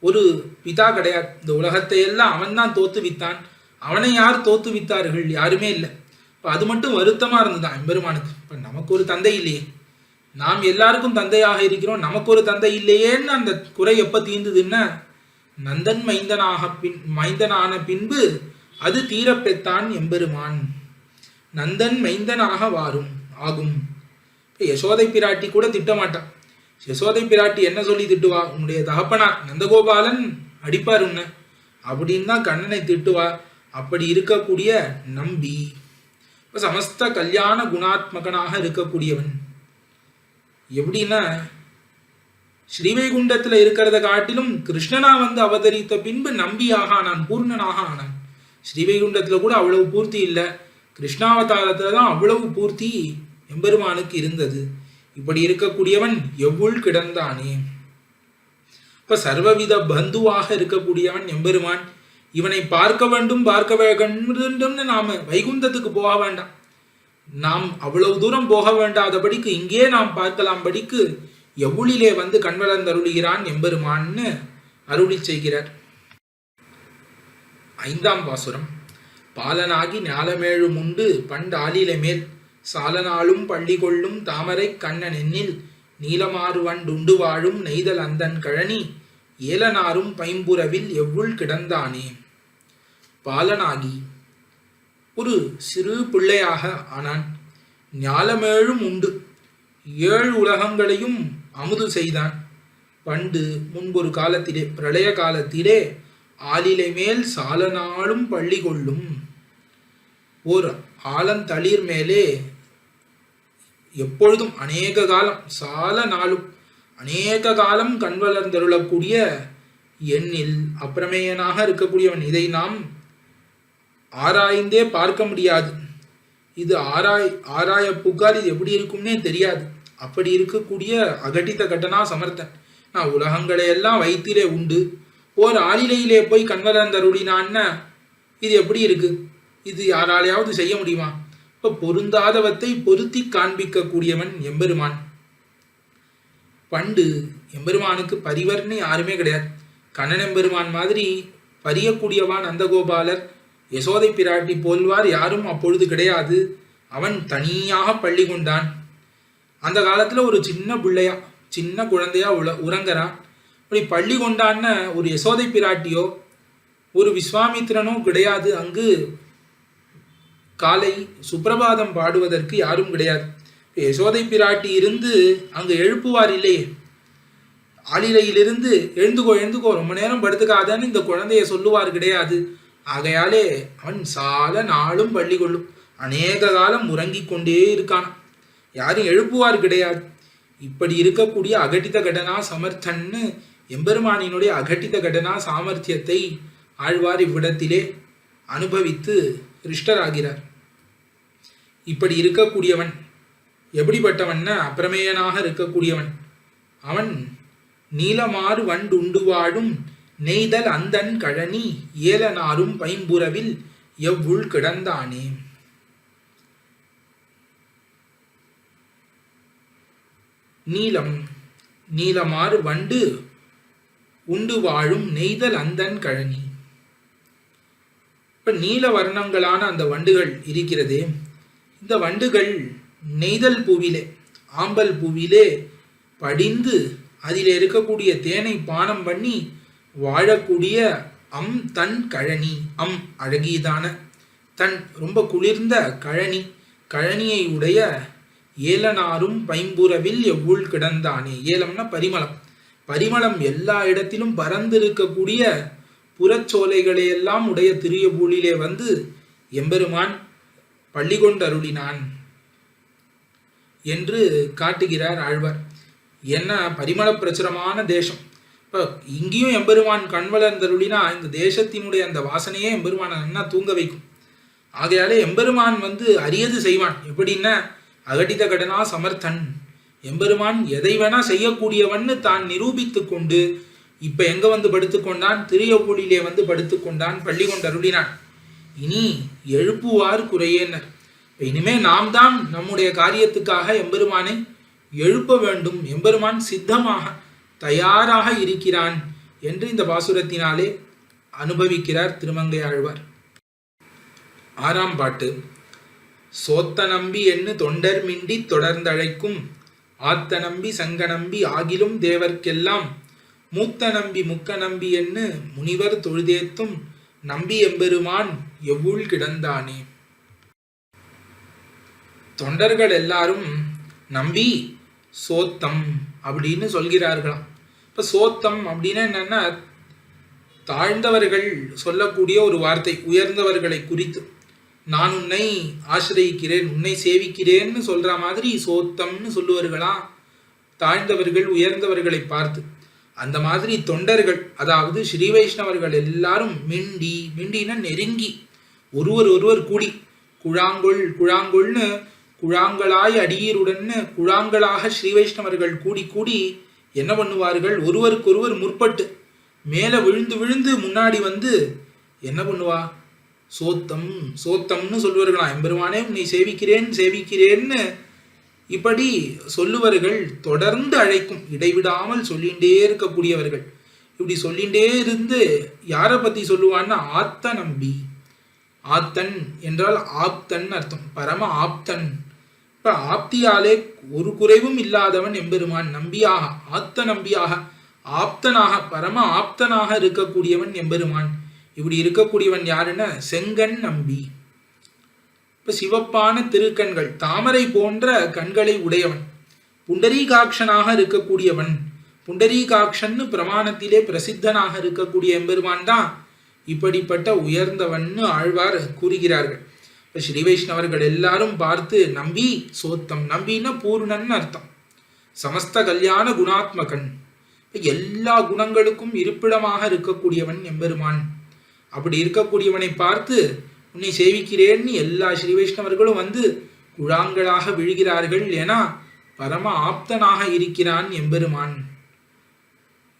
Speaker 2: ஒரு பிதா கிடையாது. இந்த உலகத்தை எல்லாம் அவன் தான் தோத்துவித்தான். அவனை யார் தோத்துவித்தார்கள்? யாருமே இல்லை. இப்போ அது மட்டும் வருத்தமா இருந்ததுதான் எம்பெருமானுக்கு. இப்போ நமக்கு ஒரு தந்தை இல்லையே, நாம் எல்லாருக்கும் தந்தையாக இருக்கிறோம், நமக்கு ஒரு தந்தை இல்லையேன்னு அந்த குறை எப்ப தீர்ந்ததுன்னா நந்தன் மைந்தனான பின்பு அது தீரப்பெத்தான் எம்பெருமான். நந்தன் மைந்தனாக வாரும் ஆகும். யசோதை பிராட்டி கூட திட்டமாட்டான். யசோதை பிராட்டி என்ன சொல்லி திட்டுவா, உன்னுடைய தகப்பனா நந்தகோபாலன் அடிப்பார் உன்ன அப்படின்னு தான் கண்ணனை திட்டுவா. அப்படி இருக்கக்கூடிய நம்பி சமஸ்த கல்யாண குணாத்மகனாக இருக்கக்கூடியவன். எப்படின்னா ஸ்ரீவைகுண்டத்துல இருக்கிறத காட்டிலும் கிருஷ்ணனா வந்து அவதரித்த பின்பு நம்பியாக ஆனான், பூர்ணனாக ஆனான். ஸ்ரீவைகுண்டத்துல கூட அவ்வளவு பூர்த்தி இல்லை, கிருஷ்ணாவதாரத்துலதான் அவ்வளவு பூர்த்தி எம்பெருமானுக்கு இருந்தது. இப்படி இருக்கக்கூடியவன் எவ்வுள் கிடந்தானே. இப்ப சர்வவித பந்துவாக இருக்கக்கூடியவன் எம்பெருமான். இவனை பார்க்க வேண்டும் நாம வைகுந்தத்துக்கு போக வேண்டாம், நாம் அவ்வளவு தூரம் போக வேண்டாதபடிக்கு இங்கே நாம் பார்க்கலாம் படிக்கு எவ்வுளிலே வந்து கண்வளர்ந்தருளுகிறான் எம்பெருமான்னு அருளி செய்கிறார். 5ஆம் பாசுரம். பாலனாகி ஞாலமேழு முண்டு பண்டாலில மேல் சாலனாலும் பள்ளி கொள்ளும் தாமரை கண்ணன் எண்ணில் நீலமாறுவண்டுண்டு வாழும் நெய்தல் அந்தன் கழனி ஏலனாரும் பைம்புறவில் எவ்வுள் கிடந்தானே. பாலனாகி ஒரு சிறு பிள்ளையாக ஆனான். ஞாலமேழும் உண்டு, 7 உலகங்களையும் அமுது செய்தான். பண்டு முன்பொரு காலத்திலே, பிரளய காலத்திலே ஆலிலை மேல் சாலனாலும் பள்ளி கொள்ளும். ஓர் ஆலந்தளிர் மேலே எப்பொழுதும் அநேக காலம், சால நாளும் அநேக காலம் கண் வளர்ந்தருளக்கூடிய எண்ணில் அப்பிரமேயனாக இருக்கக்கூடியவன். இதை நாம் ஆராய்ந்தே பார்க்க முடியாது. இது ஆராய புகார் இது எப்படி இருக்கும்னே தெரியாது. அப்படி இருக்கக்கூடிய அகட்டித்த கட்டனா சமர்த்தன். நான் உலகங்களை எல்லாம் வயிற்றிலே உண்டு ஓர் ஆளிலையிலே போய் கண்வளர்ந்தருளினான்னா இது எப்படி இருக்கு? இது யாராலையாவது செய்ய முடியுமா? இப்ப பொருந்தாதவத்தை பொருத்தி காண்பிக்க கூடியவன் எம்பெருமான். பண்டு எம்பெருமானுக்கு பரிவர்னு யாருமே கிடையாது. கண்ணன் எம்பெருமான் மாதிரி பரியக்கூடியவான் நந்தகோபாலர், யசோதை பிராட்டி போல்வார் யாரும் அப்பொழுது கிடையாது. அவன் தனியாக பள்ளி கொண்டான். அந்த காலத்துல ஒரு சின்ன பிள்ளையா, சின்ன குழந்தையா உறங்குறான். அப்படி பள்ளி கொண்டான்னு ஒரு யசோதை பிராட்டியோ ஒரு விஸ்வாமித்திரனோ கிடையாது. அங்கு காலை சுப்பிரபாதம் பாடுவதற்கு யாரும் கிடையாது. யசோதை பிராட்டி இருந்து அங்கு எழுப்புவார் இல்லையே. ஆளிலையிலிருந்து எழுந்துக்கோ ரொம்ப நேரம் படுத்துக்காதன்னு இந்த குழந்தைய சொல்லுவார் கிடையாது. ஆகையாலே அவன் சால நாளும் பள்ளி கொள்ளும், அநேக காலம் உறங்கிக் கொண்டே இருக்கான், யாரும் எழுப்புவார் கிடையாது. இப்படி இருக்கக்கூடிய அகட்டித கடனா சமர்த்தன்னு எம்பெருமானினுடைய அகட்டித கடனா சாமர்த்தியத்தை ஆழ்வார் இவ்விடத்திலே அனுபவித்து ரிஷ்டராகிறார். இப்படி இருக்கக்கூடியவன் எப்படிப்பட்டவன்? அப்பிரமேயனாக இருக்கக்கூடியவன். அவன் நீலமாறு வண்டுண்டு வாழும் நெய்தல் அந்தன் கழனி ஏலனாரும் பைம்புறவில் எவ்வுள் கிடந்தானே. நீலம், நீலமாறு வண்டு உண்டு வாழும் நெய்தல் அந்தன் கழனி. இப்ப நீல வர்ணங்களான அந்த வண்டுகள் இருக்கிறதே, இந்த வண்டுகள் நெய்தல் பூவிலே, ஆம்பல் பூவிலே படிந்து அதில் இருக்கக்கூடிய தேனை பானம் பண்ணி வாழக்கூடிய தன் கழனி, அழகியதான தன் ரொம்ப குளிர்ந்த கழனி, கழனியை உடைய ஏலனாரும் பைம்புறவில் எவ்வுள் கிடந்தானே. ஏலம்னா பரிமளம், பரிமளம் எல்லா இடத்திலும் பறந்திருக்கக்கூடிய புறச்சோலைகளையெல்லாம் உடைய திரியபூலிலே வந்து எம்பெருமான் பள்ளி கொண்டருளினான் என்று காட்டுகிறார் ஆழ்வார். என்ன பரிமள பிரச்சுரமான தேசம். இப்போ இங்கேயும் எம்பெருமான் கண் வளர்ந்தருளினா இந்த தேசத்தினுடைய அந்த வாசனையே எம்பெருமானை நன்னா தூங்க வைக்கும். ஆகையாலே எம்பெருமான் வந்து அரியது செய்வான். எப்படின்னா அகட்டித கடனா சமர்த்தன், எம்பெருமான் எதை வேணா செய்யக்கூடியவன்னு தான் நிரூபித்து கொண்டு இப்ப எங்க வந்து படுத்துக்கொண்டான்? திரியபூலிலே வந்து படுத்துக்கொண்டான், பள்ளி கொண்டருளினான். இனி எழுப்புவார் குறையேனர். இனிமே நாம் தான் நம்முடைய காரியத்துக்காக எம்பெருமானை எழுப்ப வேண்டும். எம்பெருமான் சித்தமாக தயாராக இருக்கிறான் என்று இந்த பாசுரத்தினாலே அனுபவிக்கிறார் திருமங்கை ஆழ்வார். 6ஆம் பாட்டு. சோத்த நம்பி என்று தொண்டர் மிண்டி தொடர்ந்தழைக்கும் ஆத்த நம்பி சங்க நம்பி ஆகிலும் தேவர்க்கெல்லாம் மூத்த நம்பி முக்க நம்பி என்று முனிவர் தொழுதேத்தும் நம்பி எம்பெருமான் எவ்வுள் கிடந்தானே. தொண்டர்கள் எல்லாரும் நம்பி சோத்தம் அப்படின்னு சொல்கிறார்களாம். இப்ப சோத்தம் அப்படின்னா என்னன்னா தாழ்ந்தவர்கள் சொல்லக்கூடிய ஒரு வார்த்தை, உயர்ந்தவர்களை குறித்து. நான் உன்னை ஆசிரியிக்கிறேன், உன்னை சேவிக்கிறேன்னு சொல்ற மாதிரி சோத்தம்னு சொல்லுவார்களாம் தாழ்ந்தவர்கள் உயர்ந்தவர்களை பார்த்து. அந்த மாதிரி தொண்டர்கள், அதாவது ஸ்ரீ வைஷ்ணவர்கள் எல்லாரும் மிண்டின நெருங்கி ஒருவர் கூடி குழாங்கொள்னு குழாங்களாய் அடியீருடன்னு குழாங்களாக ஸ்ரீ வைஷ்ணவர்கள் கூடி என்ன பண்ணுவார்கள்? ஒருவருக்கொருவர் முற்பட்டு மேலே விழுந்து முன்னாடி வந்து என்ன பண்ணுவா? சோத்தம்னு சொல்லுவார்களாம். எம்பெருமானே உன்னை சேவிக்கிறேன்னு இப்படி சொல்லுவர்கள். தொடர்ந்து அழைக்கும், இடைவிடாமல் சொல்லிண்டே இருக்கக்கூடியவர்கள். இப்படி சொல்லிண்டே இருந்து யாரை பத்தி சொல்லுவான்னா ஆத்த நம்பி. ஆத்தன் என்றால் ஆப்தன் அர்த்தம், பரம ஆப்தன். இப்ப ஆப்தியாலே ஒரு குறைவும் இல்லாதவன் எம்பெருமான். நம்பியாக, ஆத்த நம்பியாக, ஆப்தனாக, பரம ஆப்தனாக இருக்கக்கூடியவன் எம்பெருமான். இப்படி இருக்கக்கூடியவன் யாருன்னா செங்கன் நம்பி. இப்ப சிவப்பான திருக்கண்கள், தாமரை போன்ற கண்களை உடையவன், புண்டரீகாட்சனாக இருக்கக்கூடியவன். புண்டரீகாட்சன்னு பிரமாணத்திலே பிரசித்தனாக இருக்கக்கூடிய எம்பெருமான் தான் இப்படிப்பட்ட உயர்ந்தவன்னு ஆழ்வார் கூறுகிறார்கள். இப்ப ஸ்ரீ வைஷ்ணவர்கள் எல்லாரும் பார்த்து நம்பி சோத்தம், நம்பின்னா பூர்ணன்னு அர்த்தம், சமஸ்த கல்யாண குணாத்மகன், எல்லா குணங்களுக்கும் இருப்பிடமாக இருக்கக்கூடியவன் எம்பெருமான். அப்படி இருக்கக்கூடியவனை பார்த்து உன்னை சேவிக்கிறேன்னு எல்லா ஸ்ரீ வைஷ்ணவர்களும் வந்து குழாங்களாக விழுகிறார்கள். ஏன்னா பரம ஆப்தனாக இருக்கிறான் எம்பெருமான்.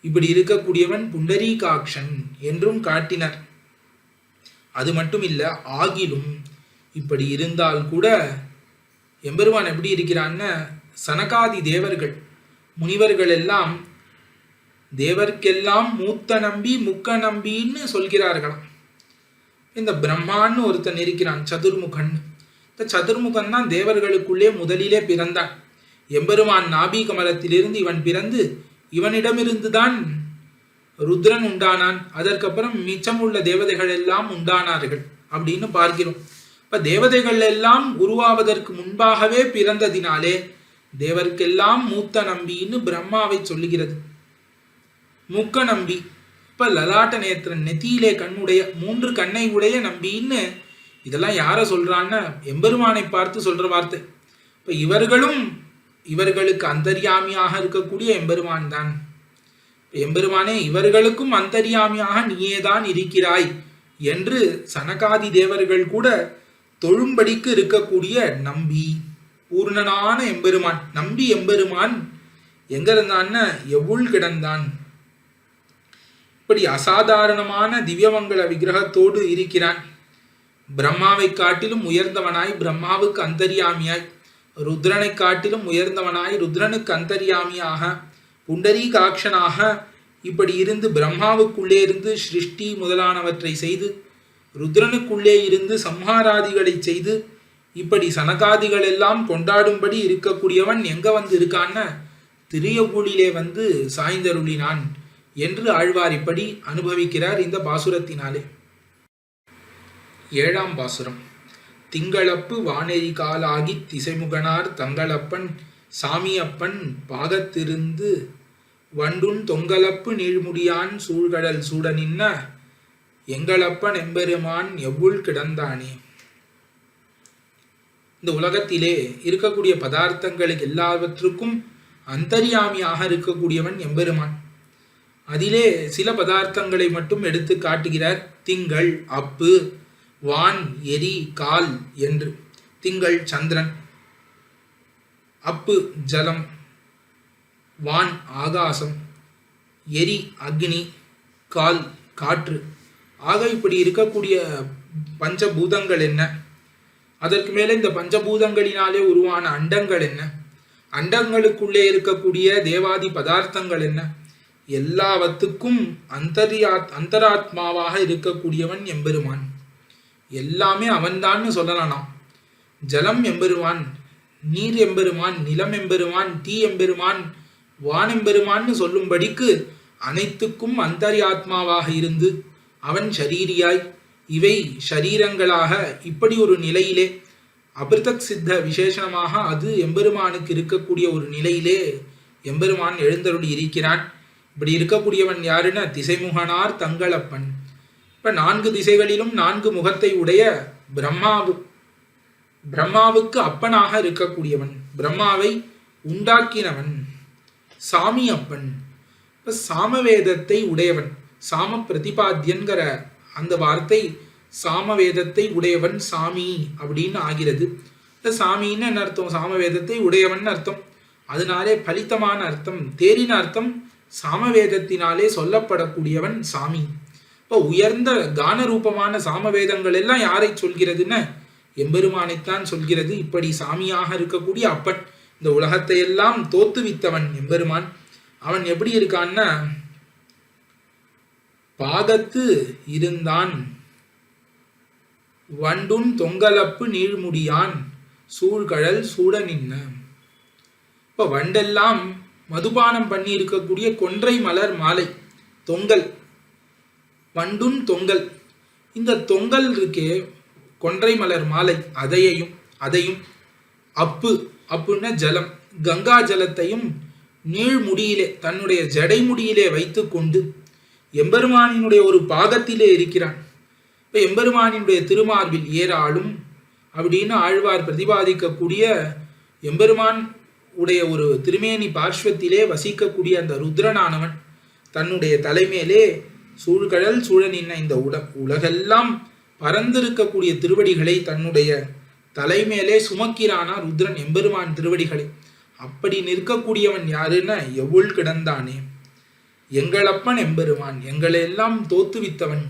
Speaker 2: இப்படி இருக்கக்கூடியவன் புண்டரீகாட்சன் என்றும் காட்டினர். அது மட்டும் இல்ல, ஆகிலும் இப்படி இருந்தால் கூட எம்பெருமான் எப்படி இருக்கிறான்னு சனகாதி தேவர்கள் முனிவர்கள் எல்லாம் தேவர்க்கெல்லாம் மூத்த நம்பி முக்க நம்பின்னு சொல்கிறார்களாம். இந்த பிரம்மான்னு ஒருத்தன் இருக்கிறான், சதுர்முகன். இந்த சதுர்முகன் தான் தேவர்களுக்குள்ளே முதலிலே பிறந்தான். எம்பெருமான் நாபி கமலத்திலிருந்து இவன் பிறந்து இவனிடமிருந்துதான் ருத்ரன் உண்டானான். அதற்கப்புறம் மிச்சமுள்ள தேவதைகள் எல்லாம் உண்டானார்கள் அப்படின்னு பார்க்கிறோம். இப்ப தேவதைகள் எல்லாம் உருவாவதற்கு முன்பாகவே பிறந்ததினாலே தேவர்க்கெல்லாம் மூத்த நம்பின்னு பிரம்மாவை சொல்லுகிறது. முக்க நம்பி. இப்ப லலாட்ட நேத்திரன், நெத்தியிலே கண்ணுடைய, 3 கண்ணை உடைய நம்பின்னு இதெல்லாம் யார சொல்றான்னு எம்பெருமானை பார்த்து சொல்ற வார்த்தை. இப்ப இவர்களுக்கு அந்தர்யாமியாக இருக்கக்கூடிய எம்பெருமான் தான். எம்பெருமானே, இவர்களுக்கும் அந்தர்யாமியாக நீயேதான் இருக்கிறாய் என்று சனகாதி தேவர்கள் கூட தொழும்படிக்கு இருக்கக்கூடிய நம்பி, பூர்ணனான எம்பெருமான். நம்பி எம்பெருமான் எங்க இருந்தான்னு எவ்வுள் கிடந்தான். இப்படி அசாதாரணமான திவ்யமங்கள விக்கிரகத்தோடு இருக்கிறான். பிரம்மாவை காட்டிலும் உயர்ந்தவனாய், பிரம்மாவுக்கு அந்தர்யாமியாய், ருத்ரனை காட்டிலும் உயர்ந்தவனாய், ருத்ரனுக்கு அந்தர்யாமியாக, புண்டரீகாட்சனாக இப்படி இருந்து பிரம்மாவுக்குள்ளே இருந்து சிருஷ்டி முதலானவற்றை செய்து, ருத்ரனுக்குள்ளே இருந்து சம்ஹாராதிகளை செய்து, இப்படி சனகாதிகள் எல்லாம் கொண்டாடும்படி இருக்கக்கூடியவன் எங்க வந்து இருக்கான்னு திரியபூலிலே வந்து சாய்ந்தருளினான் என்று ஆழ்வார் இப்படி அனுபவிக்கிறார் இந்த பாசுரத்தினாலே. 7ஆம் பாசுரம். திங்களப்பு வானெறி காலாகி திசைமுகனார் தங்களப்பன் சாமியப்பன் பாகத்திருந்து வண்டுன் தொங்கலப்பு நீழ்முடியான் சூழ்கடல் சூட நின்ன எங்களப்பன் எம்பெருமான் எவ்வுள் கிடந்தானே. இந்த உலகத்திலே இருக்கக்கூடிய பதார்த்தங்களுக்கு எல்லாவற்றுக்கும் அந்தர்யாமியாக இருக்கக்கூடியவன் எம்பெருமான். அதிலே சில பதார்த்தங்களை மட்டும் எடுத்து காட்டுகிறார். திங்கள், அப்பு, வான், எரி, கால் என்று. திங்கள் சந்திரன், அப்பு ஜலம், வான் ஆகாசம், எரி அக்னி, கால் காற்று. ஆக இப்படி இருக்கக்கூடிய பஞ்சபூதங்கள் என்ன, அதற்கு மேலே இந்த பஞ்சபூதங்களினாலே உருவான அண்டங்கள் என்ன, அண்டங்களுக்குள்ளே இருக்கக்கூடிய தேவாதி பதார்த்தங்கள் என்ன, எல்லாவற்றுக்கும் அந்தராத்மாவாக இருக்கக்கூடியவன் எம்பெருமான். எல்லாமே அவன்தான்னு சொல்லலாம். ஜலம் எம்பெருமான், நீர் எம்பெருமான், நிலம் எம்பெருமான், தீ எம்பெருமான், வானெம்பெருமான்னு சொல்லும்படிக்கு அனைத்துக்கும் அந்தர்யாத்மாவாக இருந்து அவன் ஷரீரியாய், இவை ஷரீரங்களாக இப்படி ஒரு நிலையிலே அபிருதக் சித்த விசேஷமாக அது எம்பெருமானுக்கு இருக்கக்கூடிய ஒரு நிலையிலே எம்பெருமான் எழுந்தருளி இருக்கிறான். இப்படி இருக்கக்கூடியவன் யாருன்னா திசைமுகனார் தங்களப்பன். இப்ப 4 திசைகளிலும் 4 முகத்தை உடைய பிரம்மாவுக்கு அப்பனாக இருக்கக்கூடியவன், பிரம்மாவை உண்டாக்கினவன், சாமி அப்பன். இப்ப சாமவேதத்தை உடையவன், சாம பிரதிபாத்தியன்கிற அந்த வார்த்தை சாமவேதத்தை உடையவன் சாமி அப்படின்னு ஆகிறது. சாமின்னு என்ன அர்த்தம்? சாமவேதத்தை உடையவன் அர்த்தம். அதனாலே பலித்தமான அர்த்தம், தேரின அர்த்தம் சாமவேதத்தினாலே சொல்லப்படக்கூடியவன் சாமி. இப்போ உயர்ந்த கான ரூபமான சாமவேதங்கள் எல்லாம் யாரை சொல்கிறதுன்னு எம்பெருமானைத்தான் சொல்கிறது. இப்படி சாமியாக இருக்கக்கூடிய அப்பன், இந்த உலகத்தை எல்லாம் தோத்துவித்தவன் எம்பெருமான். அவன் எப்படி இருக்கான்னா, பாகத்து இருந்தான் வண்டுன் தொங்கலப்பு நீழ்முடியான் சூழ்கழல் சூட நின்ன. இப்ப வண்டெல்லாம் மதுபானம் பண்ணி இருக்கக்கூடிய கொன்றை மலர் மாலை தொங்கல், வண்டுன் தொங்கல். இந்த தொங்கல் இருக்கே, கொன்றை மலர் மாலை, அதையும் அப்புன்னா ஜலம், கங்கா ஜலத்தையும் நீழ்முடியிலே தன்னுடைய ஜடைமுடியிலே வைத்து கொண்டு எம்பெருமானினுடைய ஒரு பாகத்திலே இருக்கிறான். இப்ப எம்பெருமானினுடைய திருமார்பில் ஏறாலும் அப்படின்னு ஆழ்வார் பிரதிபாதிக்கக்கூடிய எம்பெருமான் உடைய ஒரு திருமேனி பார்ஸ்வத்திலே வசிக்கக்கூடிய அந்த ருத்ரனானவன் தன்னுடைய தலைமையிலே சூழ்கடல் சூழ நின்ன இந்த உலகெல்லாம் பறந்திருக்கக்கூடிய திருவடிகளை தன்னுடைய தலைமையிலே சுமக்கிறானா ருத்ரன், எம்பெருமான் திருவடிகளை. அப்படி நிற்கக்கூடியவன் யாருன்னா எவ்வுள் கிடந்தானே. எங்களப்பன் எம்பெருமான், எங்களை எல்லாம் தோத்துவித்தவன்.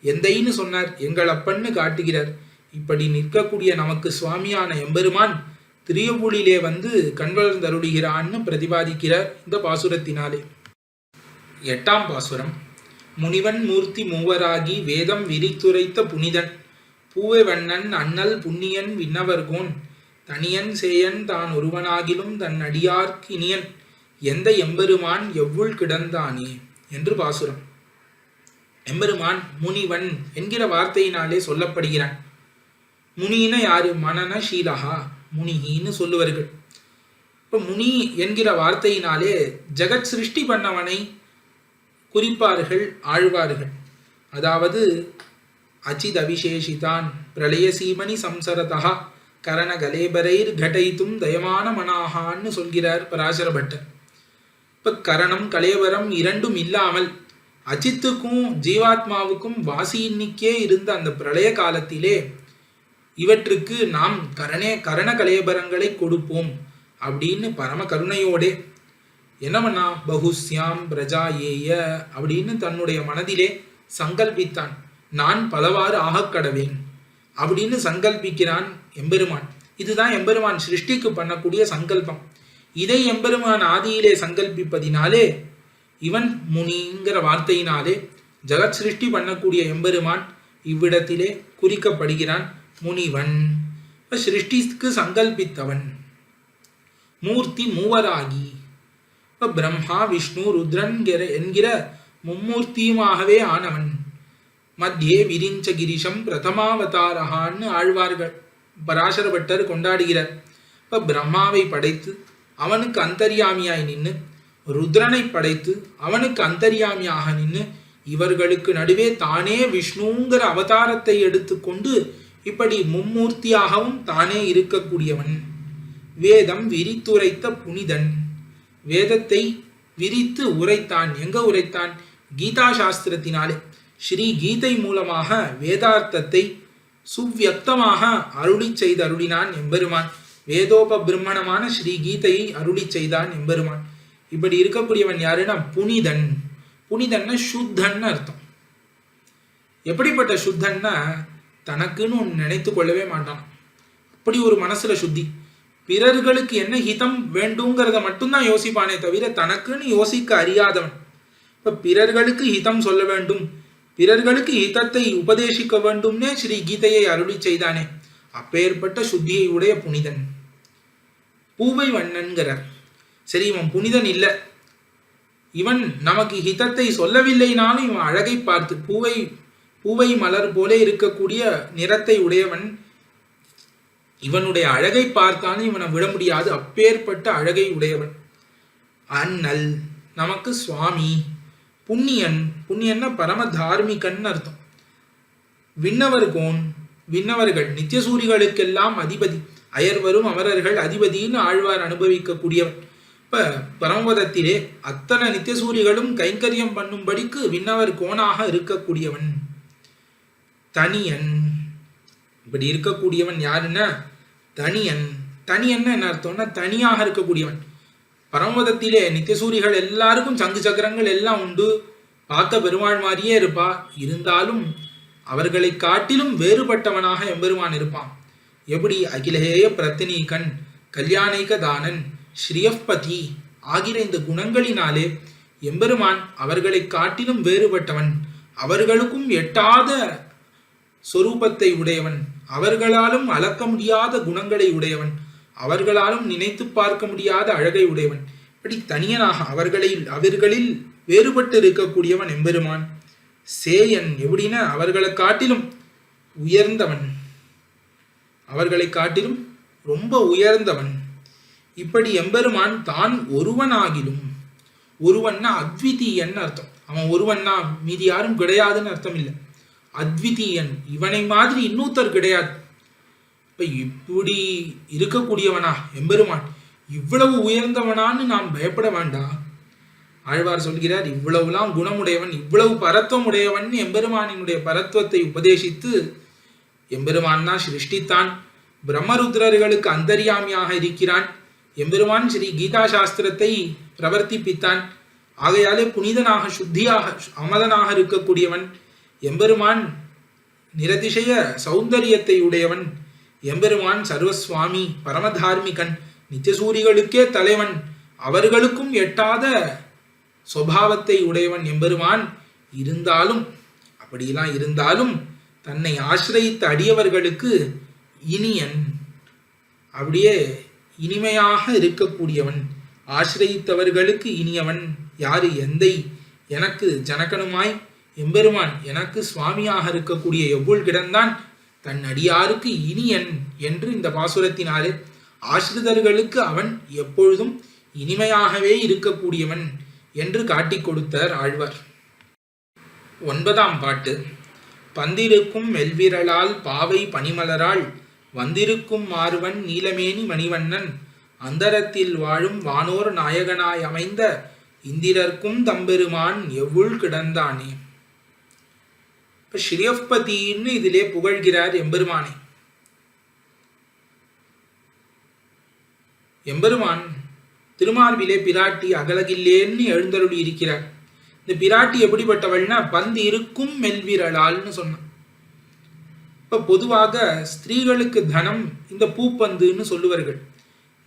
Speaker 2: எந்தைன்னு சொன்னார், எங்களப்பன்னு காட்டுகிறார். இப்படி நிற்கக்கூடிய நமக்கு சுவாமியான எம்பெருமான் திரியபூலிலே வந்து கண்வளர்ந்தருளுகிறான்னு பிரதிபாதிக்கிறார் இந்த பாசுரத்தினாலே. 8ஆம் பாசுரம். முனிவன் மூர்த்தி மூவராகி வேதம் விரித்துரைத்த புனிதன் பூவை வண்ணன் அண்ணல் புண்ணியன் விண்ணவர்கோன் தனியன் சேயன் தான் ஒருவனாகிலும் தன் அடியார்க்கு இனியன் எந்த எம்பெருமான் எவ்வுள் கிடந்தானே என்று பாசுரம். எம்பெருமான் முனிவன் என்கிற வார்த்தையினாலே சொல்லப்படுகிறான். முனின யாரு? மனன ஷீலகா, முனின்னு சொல்லுவார்கள். இப்போ முனி என்கிற வார்த்தையினாலே ஜெகத் சிருஷ்டி பண்ணவனை குறிப்பார்கள் ஆழ்வார்கள். அதாவது அச்சித் அவிசேஷிதான் பிரளய சீமணி சம்சரதா கரண கலேபரைர் கடைத்தும் தயமான மனாகான்னு சொல்கிறார் பராசர பட்டர். இப்ப கரணம் கலேபரம் இரண்டும் இல்லாமல் அஜித்துக்கும் ஜீவாத்மாவுக்கும் வாசியின்னிக்கே இருந்த அந்த பிரளய காலத்திலே இவற்றுக்கு நாம் கரண கலேபரங்களை கொடுப்போம் அப்படின்னு பரம கருணையோடே என்ன பண்ணா பகுஸ்யாம் பிரஜா ஏய அப்படின்னு தன்னுடைய மனதிலே சங்கல்பித்தான். நான் பலவாறு ஆகக்கடவேன் அப்படின்னு சங்கல்பிக்கிறான் எம்பெருமான். இதுதான் எம்பெருமான் சிருஷ்டிக்கு பண்ணக்கூடிய சங்கல்பம். இதை எம்பெருமான் ஆதியிலே சங்கல்பிப்பதினாலே இவன் முனிங்கிற வார்த்தையினாலே ஜகத் சிருஷ்டி பண்ணக்கூடிய எம்பெருமான் இவ்விடத்திலே குறிக்கப்படுகிறான். முனிவன் சிருஷ்டிக்கு சங்கல்பித்தவன். மூர்த்தி மூவராகி இப்ப பிரம்மா விஷ்ணு ருத்ரன் என்கிற மும்மூர்த்தியுமாகவே ஆனவன். மத்தியே விரிஞ்ச கிரிஷம் பிரதமாவதாரகான்னு ஆழ்வார்கள் பராசர பட்டர் கொண்டாடுகிறார். இப்ப பிரம்மாவை படைத்து அவனுக்கு அந்தர்யாமியாய் நின்று, ருத்ரனை படைத்து அவனுக்கு அந்தர்யாமியாக நின்று, இவர்களுக்கு நடுவே தானே விஷ்ணுங்கிற அவதாரத்தை எடுத்துக்கொண்டு இப்படி மும்மூர்த்தியாகவும் தானே இருக்கக்கூடியவன். வேதம் விரித்துரைத்த புனிதன். வேதத்தை விரித்து உரைத்தான். எங்க உரைத்தான்? கீதா சாஸ்திரத்தினாலே ஸ்ரீ கீதை மூலமாக வேதார்த்தத்தை சுவ்யக்தமாக அருளி செய்து அருளினான் எம்பெருமான். வேதோபிரம்மணமான ஸ்ரீ கீதையை அருளி செய்தான் எம்பெருமான். இப்படி இருக்கக்கூடியவன் யாருன்னா புனிதன். புனிதன்னா சுத்தன்னு அர்த்தம். எப்படிப்பட்ட சுத்தன்னா தனக்குன்னு ஒன்று நினைத்து கொள்ளவே மாட்டான். அப்படி ஒரு மனசுல சுத்தி. பிறர்களுக்கு என்ன ஹிதம் வேண்டுங்கிறத மட்டும்தான் யோசிப்பானே தவிர தனக்குன்னு யோசிக்க அறியாதவன். இப்ப பிறர்களுக்கு ஹிதம் சொல்ல வேண்டும், பிறர்களுக்கு ஹிதத்தை உபதேசிக்க வேண்டும்னே ஸ்ரீ கீதையை அருளி செய்தானே, அப்பேற்பட்ட சுத்தியை உடைய புனிதன். பூவை வண்ணன்கிறார். சரி, இவன் புனிதன் இல்லை, இவன் நமக்கு ஹிதத்தை சொல்லவில்லைனாலும் இவன் அழகை பார்த்து பூவை மலர் போல இருக்கக்கூடிய நிறத்தை உடையவன். இவனுடைய அழகை பார்த்தாலும் இவனை விட முடியாது, அப்பேற்பட்ட அழகை உடையவன். அண்ணல் நமக்கு சுவாமி. புண்ணியன். புண்ணியன்னா பரம தார்மிகன் அர்த்தம். விண்ணவர்கோன். விண்ணவர்கள் நித்தியசூரிகளுக்கெல்லாம் அதிபதி. அயர்வரும் அமரர்கள் அதிபதினு ஆழ்வார் அனுபவிக்கக்கூடியவன். இப்ப பரமபதத்திலே அத்தனை நித்தியசூரிகளும் கைங்கரியம் பண்ணும்படிக்கு விண்ணவர் கோனாக இருக்கக்கூடியவன். தனியன். இப்படி இருக்கக்கூடியவன் யாருன்னா தனியன். தனியன்னா என்ன அர்த்தம்னா தனியாக இருக்கக்கூடியவன். பரமபதத்திலே நித்தியசூரிகள் எல்லாருக்கும் சங்கு சக்கரங்கள் எல்லாம் உண்டு, பார்க்க பெருமாள் மாதிரியே இருப்பா. இருந்தாலும் அவர்களை காட்டிலும் வேறுபட்டவனாக எம்பெருமான் இருப்பான். எப்படி அகிலேய பிரத்தினீகன், கல்யாணிக தானன், ஸ்ரீயப்பதி ஆகிற இந்த குணங்களினாலே எம்பெருமான் அவர்களை காட்டிலும் வேறுபட்டவன். அவர்களுக்கும் எட்டாத சொரூபத்தை உடையவன். அவர்களாலும் அளக்க முடியாத குணங்களை உடையவன். அவர்களாலும் நினைத்து பார்க்க முடியாத அழகை உடையவன். இப்படி தனியனாக அவர்களில் வேறுபட்டு இருக்கக்கூடியவன் எம்பெருமான். சேயன். எப்படின்னா அவர்களை காட்டிலும் உயர்ந்தவன், அவர்களை காட்டிலும் ரொம்ப உயர்ந்தவன். இப்படி எம்பெருமான் தான் ஒருவனாகிலும், ஒருவன்னா அத்விதீயன் அர்த்தம். அவன் ஒருவன்னா மீதி யாரும் கிடையாதுன்னு அர்த்தம் இல்லை. அத்விதீயன், இவனை மாதிரி இன்னொருத்தர் கிடையாது. இப்ப இப்படி இருக்கக்கூடியவனா எம்பெருமான், இவ்வளவு உயர்ந்தவனான்னு நாம் பயப்பட வேண்டாம். ஆழ்வார் சொல்கிறார், இவ்வளவுலாம் குணமுடையவன், இவ்வளவு பரத்துவம் உடையவன் எம்பெருமானினுடைய பரத்துவத்தை உபதேசித்து எம்பெருமான் தான் சிருஷ்டித்தான். பிரம்மருத்ரர்களுக்கு அந்தர்யாமியாக இருக்கிறான். எம்பெருமான் ஸ்ரீ கீதா சாஸ்திரத்தை பிரவர்த்திப்பித்தான். ஆகையாலே புனிதனாக சுத்தியாக அமலனாக இருக்கக்கூடியவன் எம்பெருமான். நிரதிசய சௌந்தரியத்தை உடையவன் எம்பெருமான். சர்வஸ்வாமி, பரமதார்மிகன், நித்தியசூரிகளுக்கே தலைவன், அவர்களுக்கும் எட்டாத சுபாவத்தை உடையவன் எம்பெருமான். இருந்தாலும் அப்படியெல்லாம் இருந்தாலும் தன்னை ஆசிரியித்த அடியவர்களுக்கு இனியன், அப்படியே இனிமையாக இருக்கக்கூடியவன். ஆசிரியித்தவர்களுக்கு இனியவன் யாரு? எந்தை. எனக்கு ஜனகனுமாய் எம்பெருமான் எனக்கு சுவாமியாக இருக்கக்கூடிய எவ்வளவு கிடந்தான் தன் அடியாருக்கு இனியன் என்று இந்த பாசுரத்தினாலே ஆசிரிதர்களுக்கு அவன் எப்பொழுதும் இனிமையாகவே இருக்கக்கூடியவன் என்று காட்டிக் கொடுத்தார் ஆழ்வார். 9ஆம் பாட்டு. பந்திருக்கும் மெல்விரலால் பாவை பனிமலராள் வந்திருக்கும் மார்வன் நீலமேனி மணிவண்ணன் அந்தரத்தில் வாழும் வானோர் நாயகனாய் அமைந்த இந்திரர்க்கும் தம்பெருமான் எவ்வுள் கிடந்தானே. இப்ப ஸ்ரீயப்பதின்னு இதிலே புகழ்கிறார் எம்பெருமானை. எம்பெருமான் திருமார்பிலே பிராட்டி அகலகில்லேன்னு எழுந்தருளி இருக்கிறார். இந்த பிராட்டி எப்படிப்பட்டவள்னா பந்து இருக்கும் மெல்விரலால்னு சொன்னான். இப்ப பொதுவாக ஸ்திரீகளுக்கு தனம் இந்த பூப்பந்துன்னு சொல்லுவார்கள்.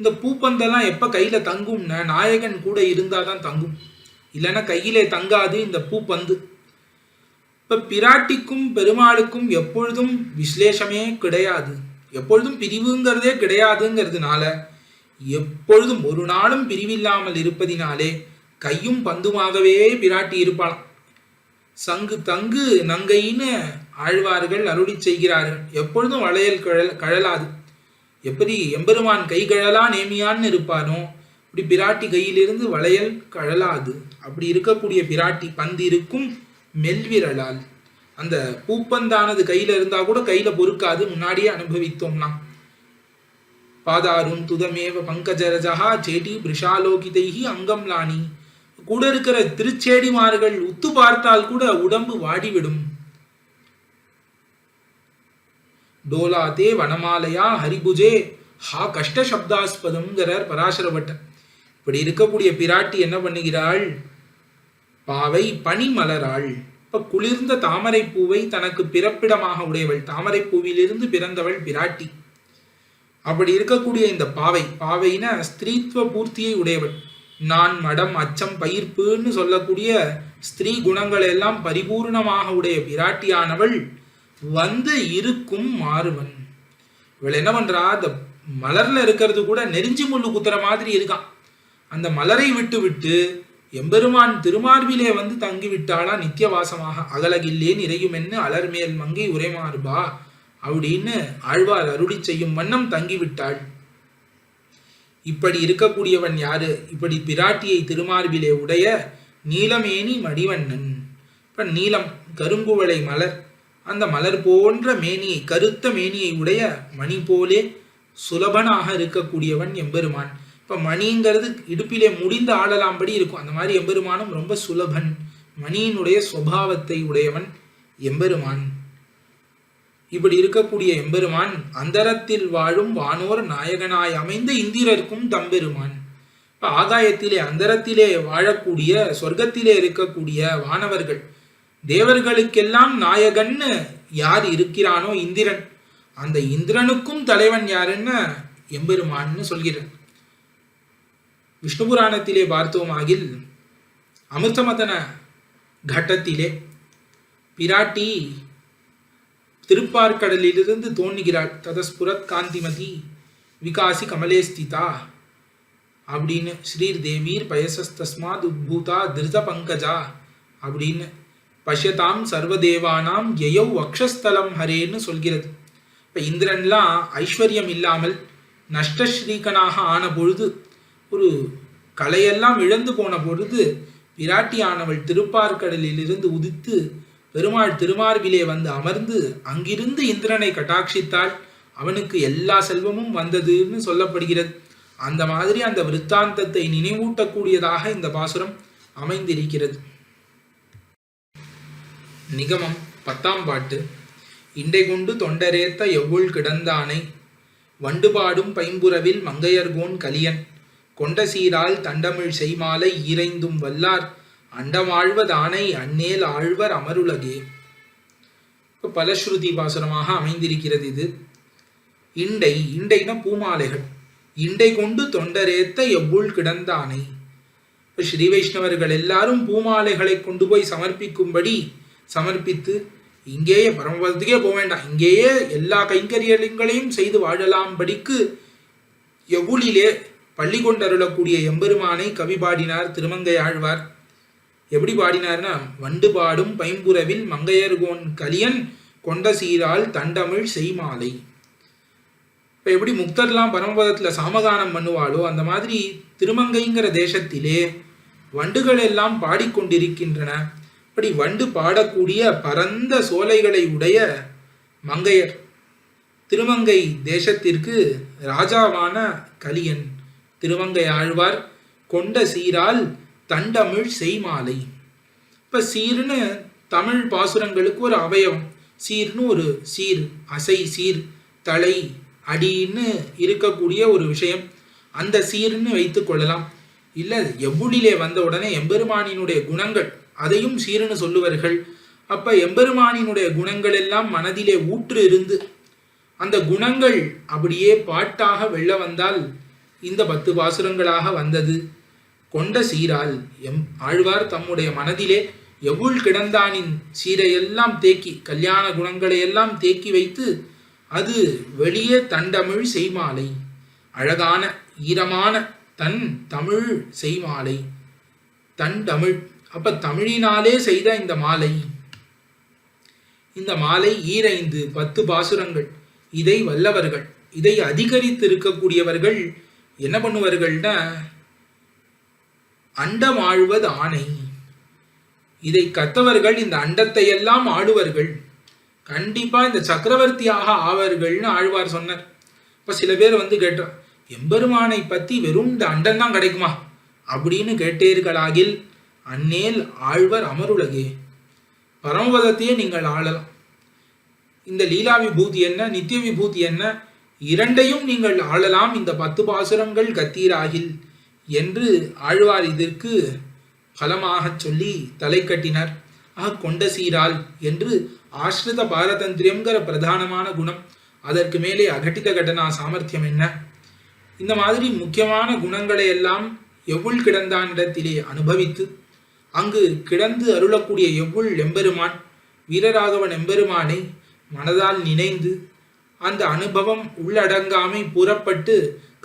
Speaker 2: இந்த பூப்பந்தெல்லாம் எப்ப கையில தங்கும்னா நாயகன் கூட இருந்தாதான் தங்கும், இல்லைன்னா கையிலே தங்காது இந்த பூப்பந்து. இப்ப பிராட்டிக்கும் பெருமாளுக்கும் எப்பொழுதும் விசலேஷமே கிடையாது, எப்பொழுதும் பிரிவுங்கிறதே கிடையாதுங்கிறதுனால எப்பொழுதும் ஒரு நாளும் பிரிவில்லாமல் இருப்பதினாலே கையும் பந்துமாகவே பிராட்டி இருப்பாளாம். சங்கு தங்கு நங்கைன்னு ஆழ்வார்கள் அருளி செய்கிறார்கள். எப்பொழுதும் வளையல் கழலாது. எப்படி எம்பெருமான் கை கழலா நேமியான்னு இருப்பானோ இப்படி பிராட்டி கையிலிருந்து வளையல் கழலாது. அப்படி இருக்கக்கூடிய பிராட்டி பந்து இருக்கும் மெல்விரலால். அந்த பூப்பந்தானது கையில இருந்தா கூட கையில பொறுக்காது, முன்னாடியே அனுபவித்தோம்னா. பாதாரும் துதமேவ பங்கஜரஜா சேட்டி பிரிஷாலோகிதைஹி அங்கம் லானி. கூட இருக்கிற திருச்சேடிமார்கள் உத்து பார்த்தால் கூட உடம்பு வாடிவிடும். டோலாதே வனமாலையா ஹரிபுஜே ஹா கஷ்ட சப்தாஸ்பதம்ங்கிறார் பராசரபட்டர். இப்படி இருக்கக்கூடிய பிராட்டி என்ன பண்ணுகிறாள்? பாவை பனி மலராள். இப்ப குளிர்ந்த தாமரை பூவை தனக்கு பிறப்பிடமாக உடையவள். தாமரை பூவிலிருந்து பிறந்தவள் பிராட்டி. அப்படி இருக்கக்கூடிய இந்த பாவைனா ஸ்திரீத்துவ பூர்த்தியை உடையவள். நான் மடம் அச்சம் பயிர்ப்புன்னு சொல்லக்கூடிய ஸ்திரீ குணங்கள் எல்லாம் பரிபூர்ணமாக உடைய பிராட்டியானவள் வந்து இருக்கும் மாறுவன். இவள் என்ன பண்றா? அந்த மலர்ல இருக்கிறது கூட நெருஞ்சி முள்ளு குத்துற மாதிரி இருக்கான். அந்த மலரை விட்டு விட்டு எம்பெருமான் திருமார்பிலே வந்து தங்கி விட்டாளா நித்தியவாசமாக. அகலகில்லேன் இறையுமென்னு அலர்மேல் மங்கை உரைமாறுபா அப்படின்னு ஆழ்வார் அருளி செய்யும் வண்ணம் தங்கிவிட்டாள். இப்படி இருக்கக்கூடியவன் யாரு? இப்படி பிராட்டியை திருமார்பிலே உடைய நீலமேனி மணிவண்ணன். இப்ப நீலம் கருங்குவளை மலர், அந்த மலர் போன்ற மேனியை, கருத்த மேனியை உடைய மணி போலே சுலபனாக இருக்கக்கூடியவன் எம்பெருமான். இப்ப மணிங்கிறது இடுப்பிலே முடிந்து ஆளலாம்படி இருக்கும். அந்த மாதிரி எம்பெருமானும் ரொம்ப சுலபன். மணியினுடைய சுபாவத்தை உடையவன் எம்பெருமான். இப்படி இருக்கக்கூடிய எம்பெருமான் அந்தரத்தில் வாழும் வானோர் நாயகனாய் அமைந்த இந்திரர்க்கும் தம்பெருமான். இப்ப ஆகாயத்திலே அந்தரத்திலே வாழக்கூடிய சொர்க்கத்திலே இருக்கக்கூடிய வானவர்கள் தேவர்களுக்கெல்லாம் நாயகன்னு யார் இருக்கிறானோ இந்திரன், அந்த இந்திரனுக்கும் தலைவன் யாருன்னு எம்பெருமான்னு சொல்கிறார். விஷ்ணு புராணத்திலே பார்த்தோமாகில் அமிர்தமதன கட்டத்திலே பிராட்டி திருப்பார்கடலிலிருந்து தோன்றுகிறாள். ததஸ்புரத் காந்திமதி விகாசி கமலே ஸ்திதா அப்படின்னு. ஸ்ரீர் தேவீர் பயசஸ்தஸ்மாத் உத்பூதா திருத பங்கஜா அப்படின்னு. பஷ்யதாம் சர்வதேவானாம் யயௌ வக்ஷஸ்தலம் ஹரேன்னு சொல்கிறது. இப்போ இந்திரன்லாம் ஐஸ்வர்யம் இல்லாமல் நஷ்டஸ்ரீகனாக ஆன பொழுது, ஒரு கலையெல்லாம் இழந்து போன பொழுது பிராட்டியானவள் திருப்பார்கடலிலிருந்து உதித்து பெருமாள் திருமார்பிலே வந்து அமர்ந்து அங்கிருந்து இந்திரனை கட்டாட்சித்தாள். அவனுக்கு எல்லா செல்வமும் வந்ததுன்னு சொல்லப்படுகிறது. அந்த மாதிரி அந்த விருத்தாந்தத்தை நினைவூட்டக்கூடியதாக இந்த பாசுரம் அமைந்திருக்கிறது. நிகமம் 10ஆம் பாட்டு. இண்டை கொண்டு தொண்டரேத்த எவ்வுள் கிடந்தானை வண்டுபாடும் பைம்புறவில் மங்கையர்கோன் கலியன் கொண்ட சீரால் தண்டமிழ் செய்மாலை ஈரைந்தும் வல்லார் அண்டமாழ்வதானை அந்நேல் ஆழ்வர் அமருலகே. இப்போ பலஸ்ருதி பாசுரமாக அமைந்திருக்கிறது இது. இண்டைனா பூமாலைகள். இண்டை கொண்டு தொண்டரேத்த எவ்வுள் கிடந்தானை. இப்போ ஸ்ரீ வைஷ்ணவர்கள் எல்லாரும் பூமாலைகளை கொண்டு போய் சமர்ப்பிக்கும்படி சமர்ப்பித்து இங்கேயே பரமபதத்துக்கே போக வேண்டாம், இங்கேயே எல்லா கைங்கரியங்களையும் செய்து வாழலாம்படிக்கு எவ்வுளிலே பள்ளி கொண்டருளக்கூடிய எம்பெருமானை கவி பாடினார் திருமங்கை ஆழ்வார். எப்படி பாடினார்னா, வண்டு பாடும் பைம்புறவில் மங்கையர்கோன் கலியன் கொண்ட சீரால் தண்டமிழ் செய்மாலை. இப்போ எப்படி முக்தர்லாம் பரமபதத்தில் சாமகானம் பண்ணுவாளோ அந்த மாதிரி திருமங்கைங்கிற தேசத்திலே வண்டுகள் எல்லாம் பாடிக்கொண்டிருக்கின்றன. இப்போ இப்படி வண்டு பாடக்கூடிய பரந்த சோலைகளை உடைய மங்கையர். திருமங்கை தேசத்திற்கு ராஜாவான கலியன். திருமங்கை ஆழ்வார் கொண்ட சீரால் தண்டமிழ் செய்மாலை. இப்ப சீர்னு தமிழ் பாசுரங்களுக்கு ஒரு அவயவம். சீர்னு ஒரு சீர், அசை சீர், தலை, அடின்னு இருக்கக்கூடிய ஒரு விஷயம். அந்த சீர்னு வைத்து கொள்ளலாம். இல்ல எவ்வுளிலே வந்த உடனே எம்பெருமானினுடைய குணங்கள் அதையும் சீர்னு சொல்லுவார்கள். அப்ப எம்பெருமானினுடைய குணங்கள் எல்லாம் மனதிலே ஊற்று இருந்து அந்த குணங்கள் அப்படியே பாட்டாக வெள்ள வந்தால் இந்த 10 பாசுரங்களாக வந்தது. கொண்ட சீரால் ஆழ்வார் தம்முடைய மனதிலே எவுள் கிடந்தானின் சீரையெல்லாம் தேக்கி, கல்யாண குணங்களை எல்லாம் தேக்கி வைத்து அது வெளியே தண்டமிழ் செய்மாலை, அழகான ஈரமான தன் தமிழ் செய்மாலை, தன் தமிழ். அப்ப தமிழினாலே செய்த இந்த மாலை, இந்த மாலை 10 பாசுரங்கள். இதை வல்லவர்கள், இதை அதிகரித்து இருக்கக்கூடியவர்கள் என்ன பண்ணுவார்கள்னா, அண்டம் ஆழ்வது ஆணை. இதை கத்தவர்கள் இந்த அண்டத்தை எல்லாம் ஆடுவர்கள். கண்டிப்பா இந்த சக்கரவர்த்தியாக ஆவார்கள்னு ஆழ்வார் சொன்னார். இப்ப சில பேர் கேட்டார், எம்பெருமானை பத்தி வெறும் இந்த அண்டம் தான் கிடைக்குமா அப்படின்னு கேட்டீர்களாகில் அந்நேல் ஆழ்வர் அமருலகே, பரமபதத்தையே நீங்கள் ஆளலாம். இந்த லீலா விபூதி என்ன, நித்திய விபூதி என்ன, இரண்டையும் நீங்கள் ஆளலாம் இந்த 10 பாசுரங்கள் கத்தீராகில் என்று ஆழ்வார் இதற்கு பலமாக சொல்லி தலை கட்டினார். கொண்ட சீரால் என்று ஆஸ்ரித பாரதந்திரியம்ங்கிற பிரதானமான குணம், அதற்கு மேலே அகட்டித கடனா சாமர்த்தியம் என்ன, இந்த மாதிரி முக்கியமான குணங்களை எல்லாம் எவ்வுள் கிடந்தானிடத்திலே அனுபவித்து அங்கு கிடந்து அருளக்கூடிய எவ்வுள் எம்பெருமான் வீரராகவன் எம்பெருமானை மனதால் நினைந்து அந்த அனுபவம் உள்ளடங்காமை புறப்பட்டு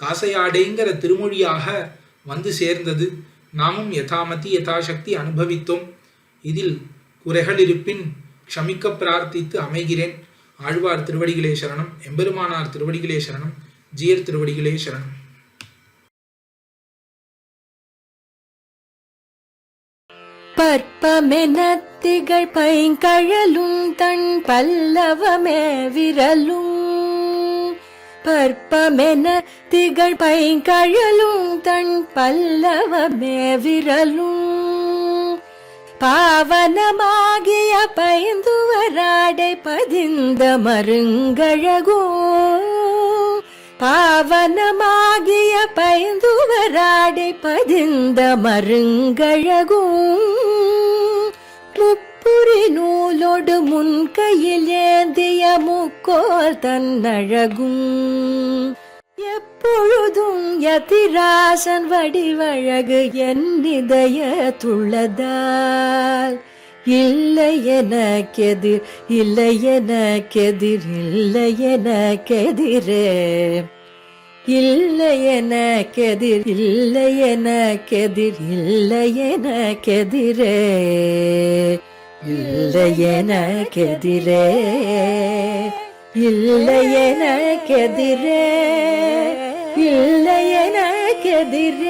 Speaker 2: காசையாடைங்கிற திருமொழியாக வந்து சேர்ந்தது. நாமும் யதாமதி யதாசக்தி அனுபவித்தோம். இதில் குறைகள் இருப்பின் க்ஷமிக்க பிரார்த்தித்து அமைகிறேன். ஆழ்வார் திருவடிகளே சரணம், எம்பெருமானார் திருவடிகளே சரணம், ஜீயர் திருவடிகளே சரணம்.
Speaker 1: பற்பமென திகழ் பைங்கழலும் தன் பல்லவமே விரலும், பற்பமென திகழ் பைங்கழலும் தன் பல்லவமே விரலும், பாவனமாகிய பைந்துவராடை பதிந்த மருங்கழகோ, பாவனமாகிய பைந்துவராடை பதிந்த மருங்கழகும், முப்புரி நூலோடு முன்கையில் ஏந்திய முக்கோல் தன்னழகும், எப்பொழுதும் யதிராசன் வடிவழகு என் இதய துள்ளதால், இல்லை எனக்கெதிர் இல்லை எனக்கெதிர் இல்லை எனக்கெதிரே, இல்லை எனக்கெதிர் இல்லை எனக்கெதிர் இல்லை எனக்கெதிரே, இல்லை எனக்கெதிரே, இல்லை எனக்கெதிரே, இல்லை எனக்கெதிரே.